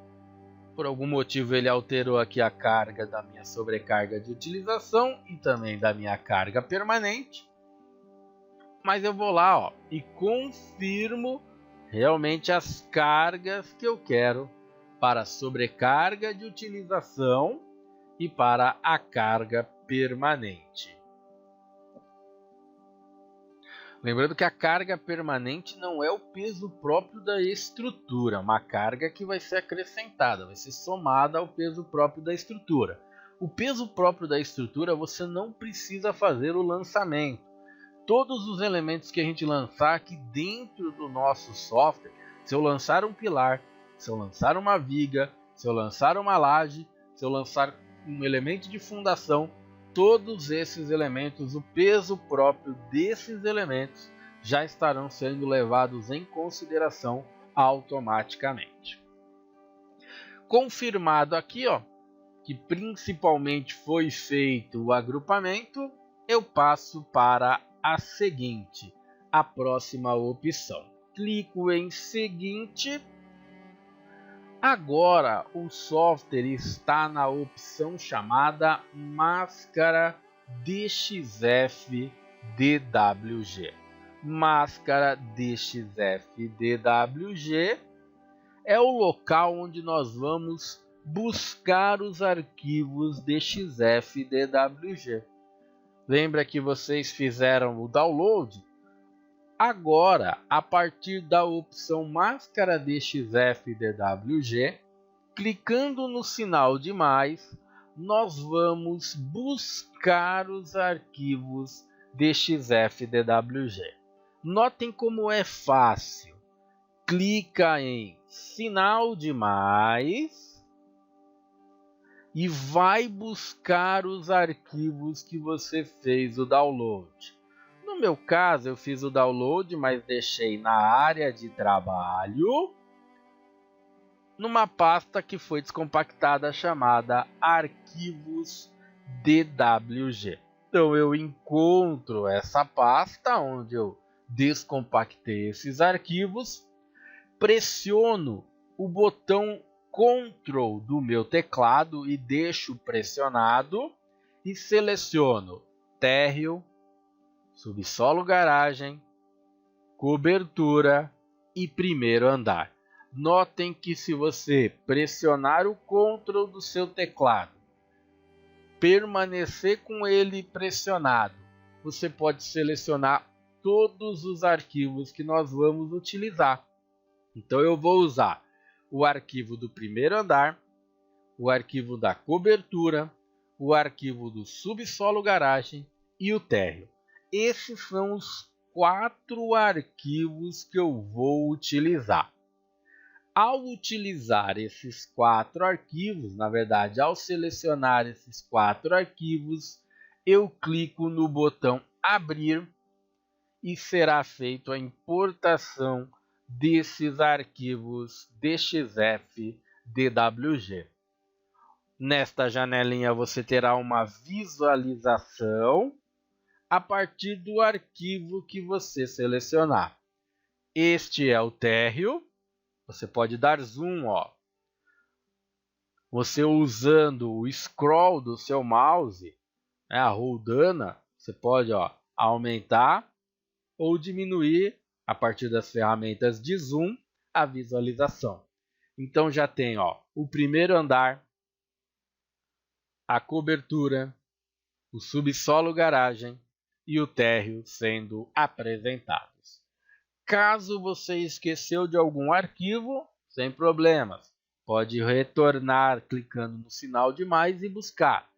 Por algum motivo ele alterou aqui a carga da minha sobrecarga de utilização e também da minha carga permanente. Mas eu vou lá, ó, e confirmo realmente as cargas que eu quero para a sobrecarga de utilização e para a carga permanente. Lembrando que a carga permanente não é o peso próprio da estrutura, uma carga que vai ser acrescentada, vai ser somada ao peso próprio da estrutura. O peso próprio da estrutura você não precisa fazer o lançamento. Todos os elementos que a gente lançar aqui dentro do nosso software, se eu lançar um pilar, se eu lançar uma viga, se eu lançar uma laje, se eu lançar um elemento de fundação, todos esses elementos, o peso próprio desses elementos já estarão sendo levados em consideração automaticamente. Confirmado aqui, ó, que principalmente foi feito o agrupamento, eu passo para a seguinte, a próxima opção. Clico em seguinte. Agora o software está na opção chamada Máscara DXF DWG. Máscara DXF DWG é o local onde nós vamos buscar os arquivos DXF DWG. Lembra que vocês fizeram o download? Agora, a partir da opção Máscara DXF DWG, clicando no sinal de mais, nós vamos buscar os arquivos DXF DWG. Notem como é fácil. Clica em sinal de mais e vai buscar os arquivos que você fez o download. No meu caso, eu fiz o download, mas deixei na área de trabalho, numa pasta que foi descompactada chamada Arquivos DWG. Então eu encontro essa pasta onde eu descompactei esses arquivos, pressiono o botão Ctrl do meu teclado e deixo pressionado e seleciono térreo, subsolo garagem, cobertura e primeiro andar. Notem que se você pressionar o Ctrl do seu teclado, permanecer com ele pressionado, você pode selecionar todos os arquivos que nós vamos utilizar. Então eu vou usar o arquivo do primeiro andar, o arquivo da cobertura, o arquivo do subsolo garagem e o térreo. Esses são os 4 arquivos que eu vou utilizar. Ao utilizar esses 4 arquivos, na verdade, ao selecionar esses 4 arquivos, eu clico no botão abrir e será feita a importação desses arquivos DXF DWG. Nesta janelinha você terá uma visualização a partir do arquivo que você selecionar. Este é o térreo. Você pode dar zoom, ó. Você usando o scroll do seu mouse, né, a roldana, você pode, ó, aumentar ou diminuir a partir das ferramentas de zoom a visualização. Então já tem, ó, o primeiro andar, a cobertura, o subsolo garagem e o térreo sendo apresentados. Caso você esqueceu de algum arquivo, sem problemas, pode retornar clicando no sinal de mais e buscar.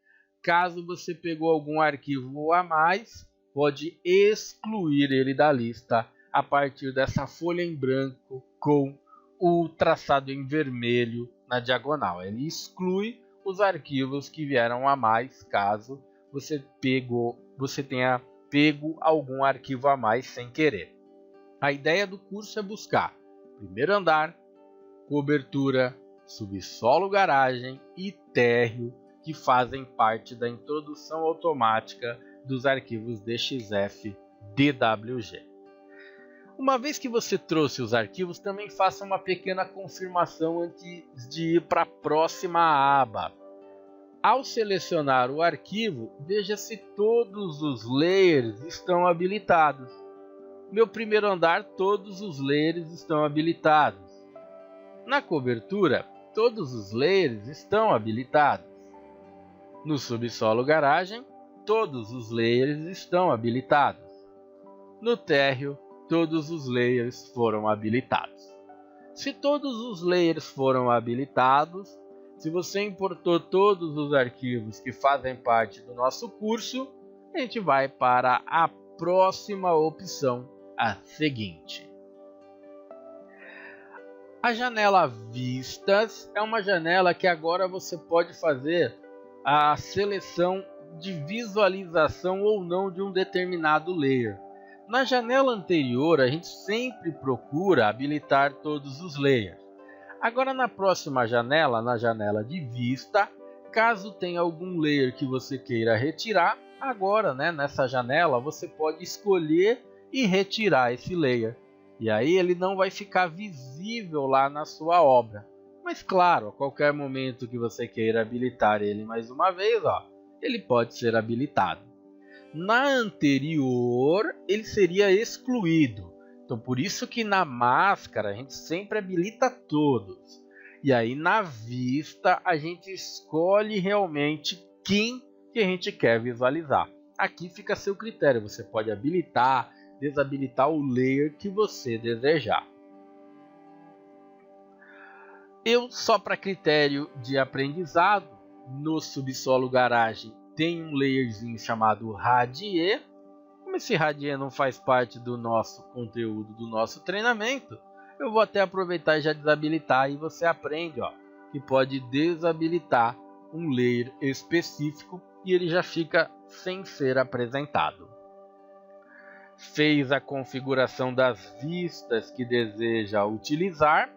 Caso você pegou algum arquivo a mais, pode excluir ele da lista a partir dessa folha em branco com o traçado em vermelho na diagonal. Ele exclui os arquivos que vieram a mais, caso você tenha pego algum arquivo a mais sem querer. A ideia do curso é buscar primeiro andar, cobertura, subsolo garagem e térreo, que fazem parte da introdução automática dos arquivos DXF DWG. Uma vez que você trouxe os arquivos, também faça uma pequena confirmação antes de ir para a próxima aba. Ao selecionar o arquivo, veja se todos os layers estão habilitados. Meu primeiro andar, todos os layers estão habilitados. Na cobertura, todos os layers estão habilitados. No subsolo garagem, todos os layers estão habilitados. No térreo, todos os layers foram habilitados. Se todos os layers foram habilitados, se você importou todos os arquivos que fazem parte do nosso curso, a gente vai para a próxima opção, a seguinte. A janela Vistas é uma janela que agora você pode fazer a seleção de visualização ou não de um determinado layer. Na janela anterior, a gente sempre procura habilitar todos os layers. Agora na próxima janela, na janela de vista, caso tenha algum layer que você queira retirar, agora, né, nessa janela você pode escolher e retirar esse layer. E aí ele não vai ficar visível lá na sua obra. Mas claro, a qualquer momento que você queira habilitar ele mais uma vez, ó, ele pode ser habilitado. Na anterior, ele seria excluído. Então por isso que na máscara a gente sempre habilita todos. E aí na vista a gente escolhe realmente quem que a gente quer visualizar. Aqui fica a seu critério, você pode habilitar, desabilitar o layer que você desejar. Eu, só para critério de aprendizado, no subsolo garagem tem um layerzinho chamado Radie. Como esse Radie não faz parte do nosso conteúdo, do nosso treinamento, eu vou até aproveitar e já desabilitar, e você aprende, ó, que pode desabilitar um layer específico e ele já fica sem ser apresentado. Fez a configuração das vistas que deseja utilizar,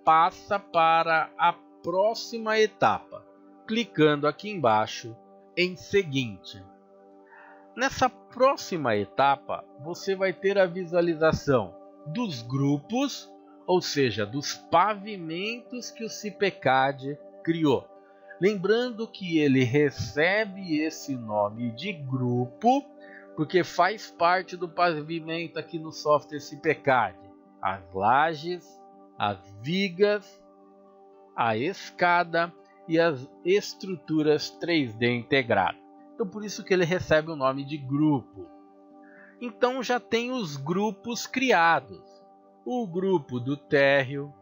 passa para a próxima etapa, clicando aqui embaixo em seguinte. Nessa próxima etapa, você vai ter a visualização dos grupos, ou seja, dos pavimentos que o CIPECAD criou. Lembrando que ele recebe esse nome de grupo porque faz parte do pavimento aqui no software CIPECAD. As lajes, as vigas, a escada e as estruturas 3D integradas. Então por isso que ele recebe o nome de grupo. Então já tem os grupos criados. O grupo do térreo,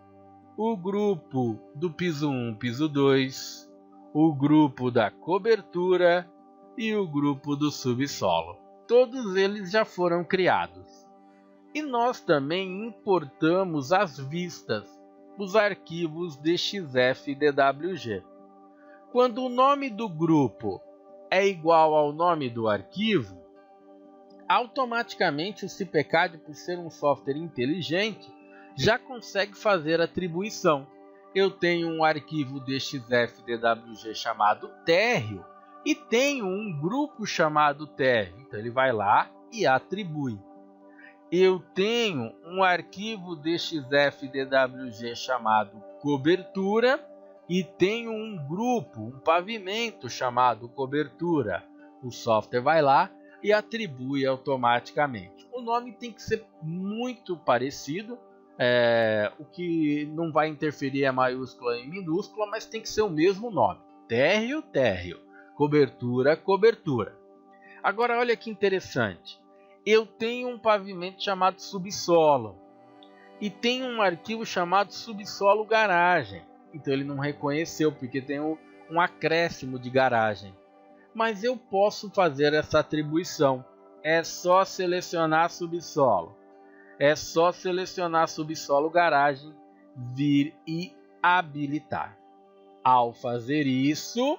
o grupo do piso 1, piso 2, o grupo da cobertura e o grupo do subsolo. Todos eles já foram criados. E nós também importamos as vistas, os arquivos DXF DWG. Quando o nome do grupo é igual ao nome do arquivo, automaticamente o CPCAD, por ser um software inteligente, já consegue fazer atribuição. Eu tenho um arquivo DXF-DWG chamado térreo e tenho um grupo chamado térreo. Então ele vai lá e atribui. Eu tenho um arquivo DXF-DWG chamado cobertura e tenho um grupo, um pavimento chamado cobertura. O software vai lá e atribui automaticamente. O nome tem que ser muito parecido, o que não vai interferir é maiúscula e minúscula, mas tem que ser o mesmo nome. Térreo, térreo. Cobertura, cobertura. Agora olha que interessante. Eu tenho um pavimento chamado subsolo e tenho um arquivo chamado subsolo garagem. Então ele não reconheceu porque tem um acréscimo de garagem. Mas eu posso fazer essa atribuição. É só selecionar subsolo. É só selecionar subsolo garagem, vir e habilitar. Ao fazer isso,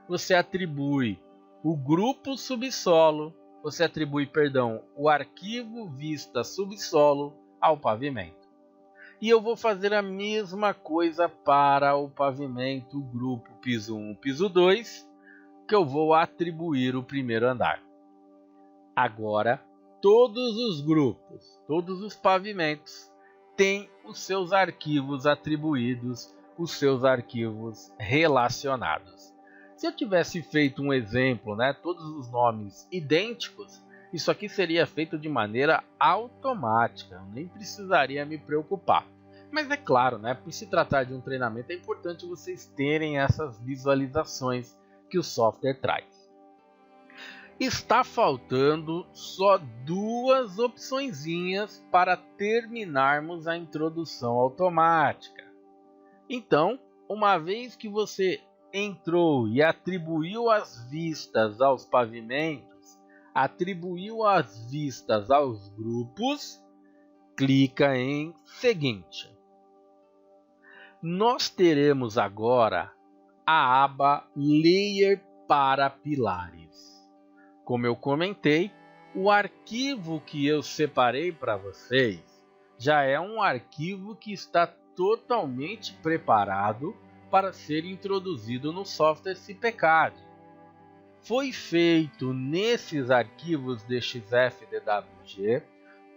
você atribui o grupo subsolo, o arquivo vista subsolo ao pavimento. E eu vou fazer a mesma coisa para o pavimento grupo piso 1, piso 2, que eu vou atribuir o primeiro andar. Agora, todos os grupos, todos os pavimentos têm os seus arquivos atribuídos, os seus arquivos relacionados. Se eu tivesse feito um exemplo, todos os nomes idênticos, isso aqui seria feito de maneira automática, eu nem precisaria me preocupar. Mas é claro, por se tratar de um treinamento, é importante vocês terem essas visualizações que o software traz. Está faltando só duas opçõezinhas para terminarmos a introdução automática. Então, uma vez que você entrou e atribuiu as vistas aos pavimentos, atribuiu as vistas aos grupos, clica em seguinte. Nós teremos agora a aba Layer para pilares. Como eu comentei, o arquivo que eu separei para vocês já é um arquivo que está totalmente preparado para ser introduzido no software CPCAD. Foi feito nesses arquivos DXF-DWG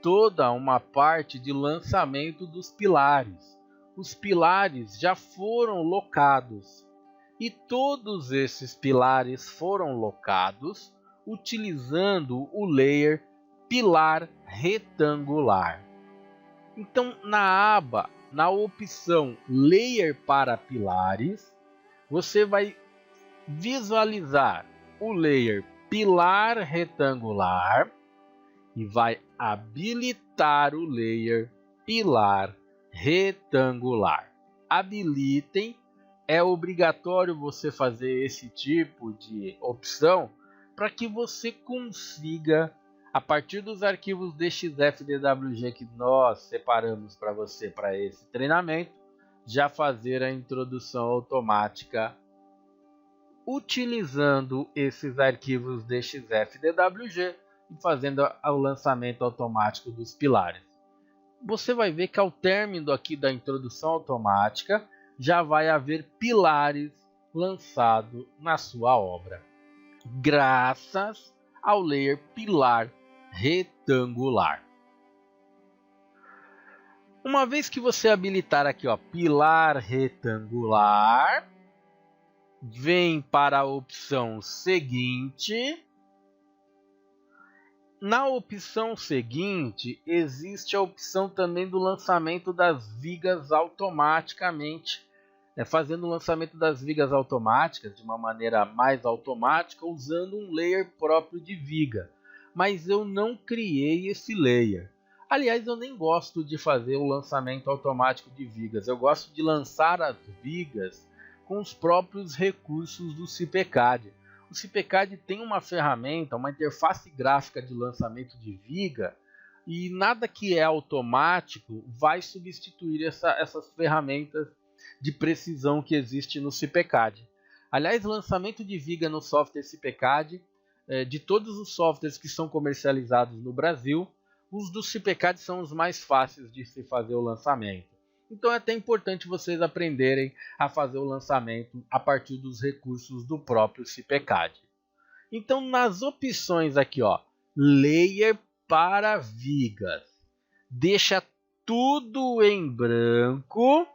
toda uma parte de lançamento dos pilares. Os pilares já foram locados e todos esses pilares foram locados utilizando o layer pilar retangular. Então, na opção Layer para pilares, você vai visualizar o layer pilar retangular e vai habilitar o layer pilar retangular. Habilitem, é obrigatório você fazer esse tipo de opção para que você consiga, a partir dos arquivos DXF-DWG que nós separamos para você para esse treinamento, já fazer a introdução automática utilizando esses arquivos DXF-DWG e fazendo o lançamento automático dos pilares. Você vai ver que ao término aqui da introdução automática já vai haver pilares lançados na sua obra, graças ao layer pilar retangular. Uma vez que você habilitar aqui, pilar retangular, vem para a opção seguinte. Na opção seguinte, existe a opção também do lançamento das vigas automaticamente, fazendo o lançamento das vigas automáticas de uma maneira mais automática, usando um layer próprio de viga. Mas eu não criei esse layer. Aliás, eu nem gosto de fazer o lançamento automático de vigas. Eu gosto de lançar as vigas com os próprios recursos do CPCAD. O CPCAD tem uma ferramenta, uma interface gráfica de lançamento de viga, e nada que é automático vai substituir essas ferramentas de precisão que existe no CPCAD. Aliás, lançamento de viga no software CPCAD de todos os softwares que são comercializados no Brasil, os do CIPECAD são os mais fáceis de se fazer o lançamento. Então é até importante vocês aprenderem a fazer o lançamento a partir dos recursos do próprio CIPECAD. Então nas opções aqui, ó, Layer para vigas, deixa tudo em branco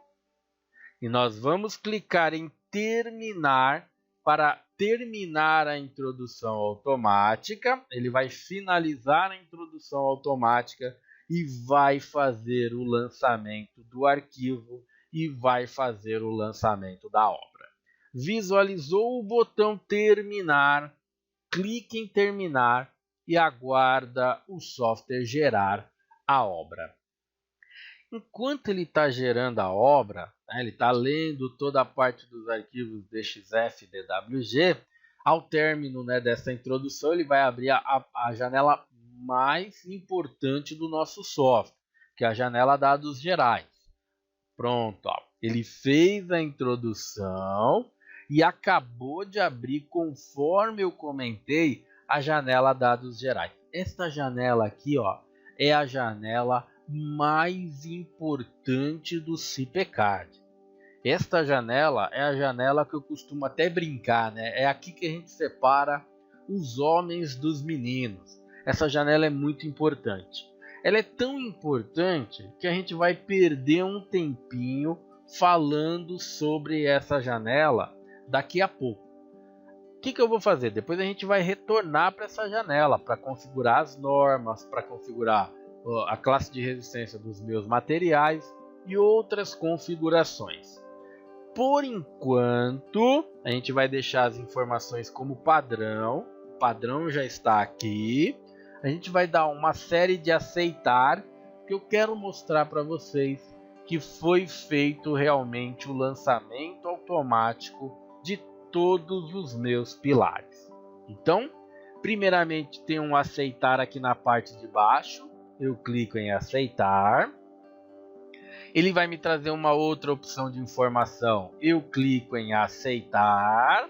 e nós vamos clicar em terminar para terminar a introdução automática. Ele vai finalizar a introdução automática e vai fazer o lançamento do arquivo e vai fazer o lançamento da obra. Visualizou o botão terminar, clique em terminar e aguarda o software gerar a obra. Enquanto ele está gerando a obra, ele está lendo toda a parte dos arquivos DXF e DWG, ao término dessa introdução ele vai abrir a janela mais importante do nosso software, que é a janela dados gerais. Pronto, ó. Ele fez a introdução e acabou de abrir, conforme eu comentei, a janela dados gerais. Esta janela aqui, ó, é a janela mais importante do CIPECAD. Esta janela é a janela que eu costumo até brincar, né? É aqui que a gente separa os homens dos meninos. Essa janela é muito importante. Ela é tão importante que a gente vai perder um tempinho falando sobre essa janela daqui a pouco. O que eu vou fazer? Depois a gente vai retornar para essa janela para configurar as normas, para configurar a classe de resistência dos meus materiais e outras configurações. Por enquanto, a gente vai deixar as informações como padrão. O padrão já está aqui. A gente vai dar uma série de aceitar, que eu quero mostrar para vocês que foi feito realmente o lançamento automático de todos os meus pilares. Então, primeiramente tem um aceitar aqui na parte de baixo. Eu clico em aceitar. Ele vai me trazer uma outra opção de informação. Eu clico em aceitar.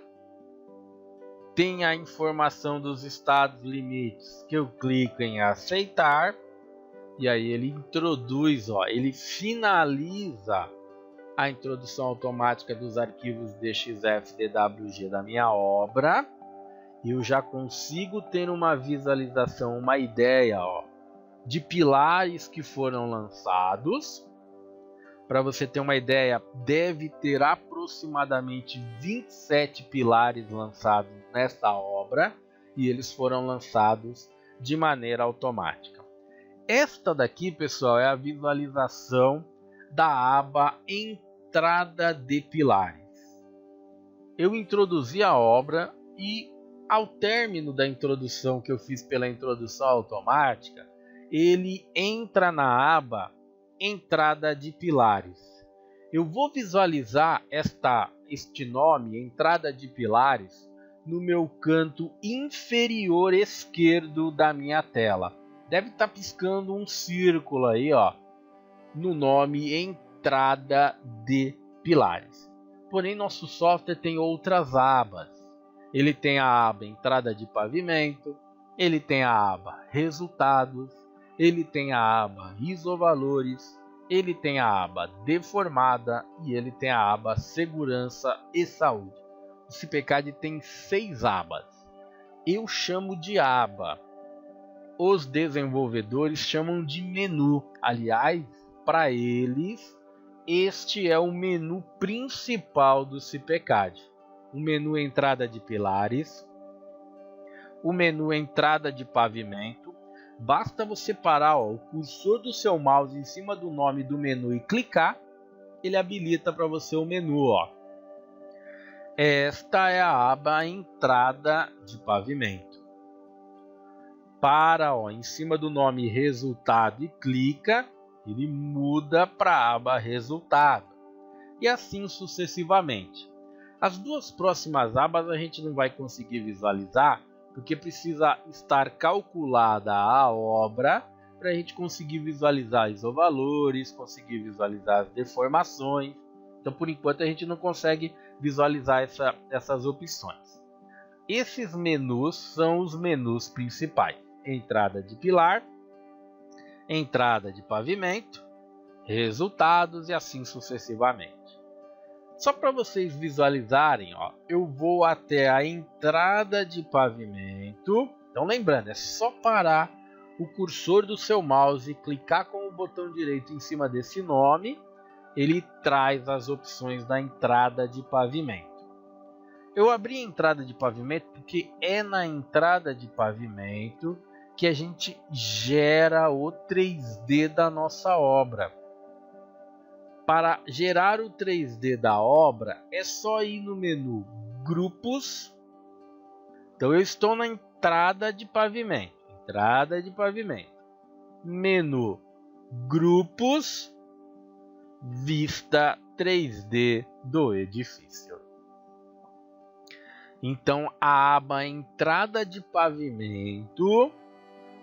Tem a informação dos estados limites, que eu clico em aceitar. E aí ele introduz, ó, ele finaliza a introdução automática dos arquivos DXF e DWG da minha obra. E eu já consigo ter uma visualização, uma ideia, ó, de pilares que foram lançados. Para você ter uma ideia, deve ter aproximadamente 27 pilares lançados nesta obra e eles foram lançados de maneira automática. Esta daqui, pessoal, é a visualização da aba Entrada de Pilares. Eu introduzi a obra e ao término da introdução que eu fiz pela introdução automática, ele entra na aba Entrada de Pilares. Eu vou visualizar este nome, Entrada de Pilares, no meu canto inferior esquerdo da minha tela. Deve estar piscando um círculo aí, ó, no nome Entrada de Pilares. Porém, nosso software tem outras abas. Ele tem a aba Entrada de Pavimento, ele tem a aba Resultados, ele tem a aba Isovalores, ele tem a aba Deformada e ele tem a aba Segurança e Saúde. O CIPECAD tem 6 abas. Eu chamo de aba. Os desenvolvedores chamam de menu. Aliás, para eles, este é o menu principal do CIPECAD. O menu Entrada de Pilares, o menu Entrada de Pavimento. Basta você parar, ó, o cursor do seu mouse em cima do nome do menu e clicar, ele habilita para você o menu, ó. Esta é a aba Entrada de Pavimento. Para, ó, em cima do nome Resultado e clica, ele muda para a aba Resultado. E assim sucessivamente. As duas próximas abas a gente não vai conseguir visualizar, porque precisa estar calculada a obra para a gente conseguir visualizar isovalores, conseguir visualizar as deformações. Então, por enquanto, a gente não consegue visualizar essas opções. esses menus são os menus principais: entrada de pilar, entrada de pavimento, resultados e assim sucessivamente. Só para vocês visualizarem, ó, eu vou até a entrada de pavimento. Então lembrando, é só parar o cursor do seu mouse e clicar com o botão direito em cima desse nome. Ele traz as opções da entrada de pavimento. Eu abri a entrada de pavimento porque é na entrada de pavimento que a gente gera o 3D da nossa obra. Para gerar o 3D da obra, é só ir no menu Grupos. Então eu estou na entrada de pavimento. Menu Grupos, Vista 3D do edifício. Então a aba Entrada de Pavimento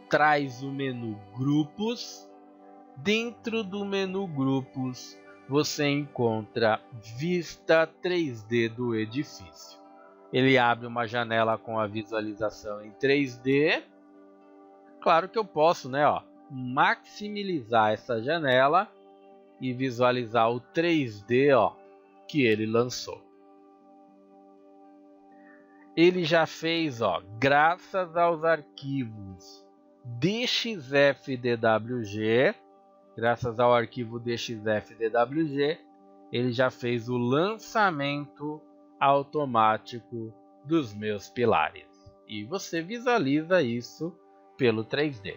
traz o menu Grupos. Dentro do menu Grupos, você encontra Vista 3D do edifício. Ele abre uma janela com a visualização em 3D. Claro que eu posso, maximizar essa janela e visualizar o 3D, que ele lançou. Ele já fez, graças aos arquivos DXF-DWG, graças ao arquivo DXF-DWG, ele já fez o lançamento automático dos meus pilares. E você visualiza isso pelo 3D.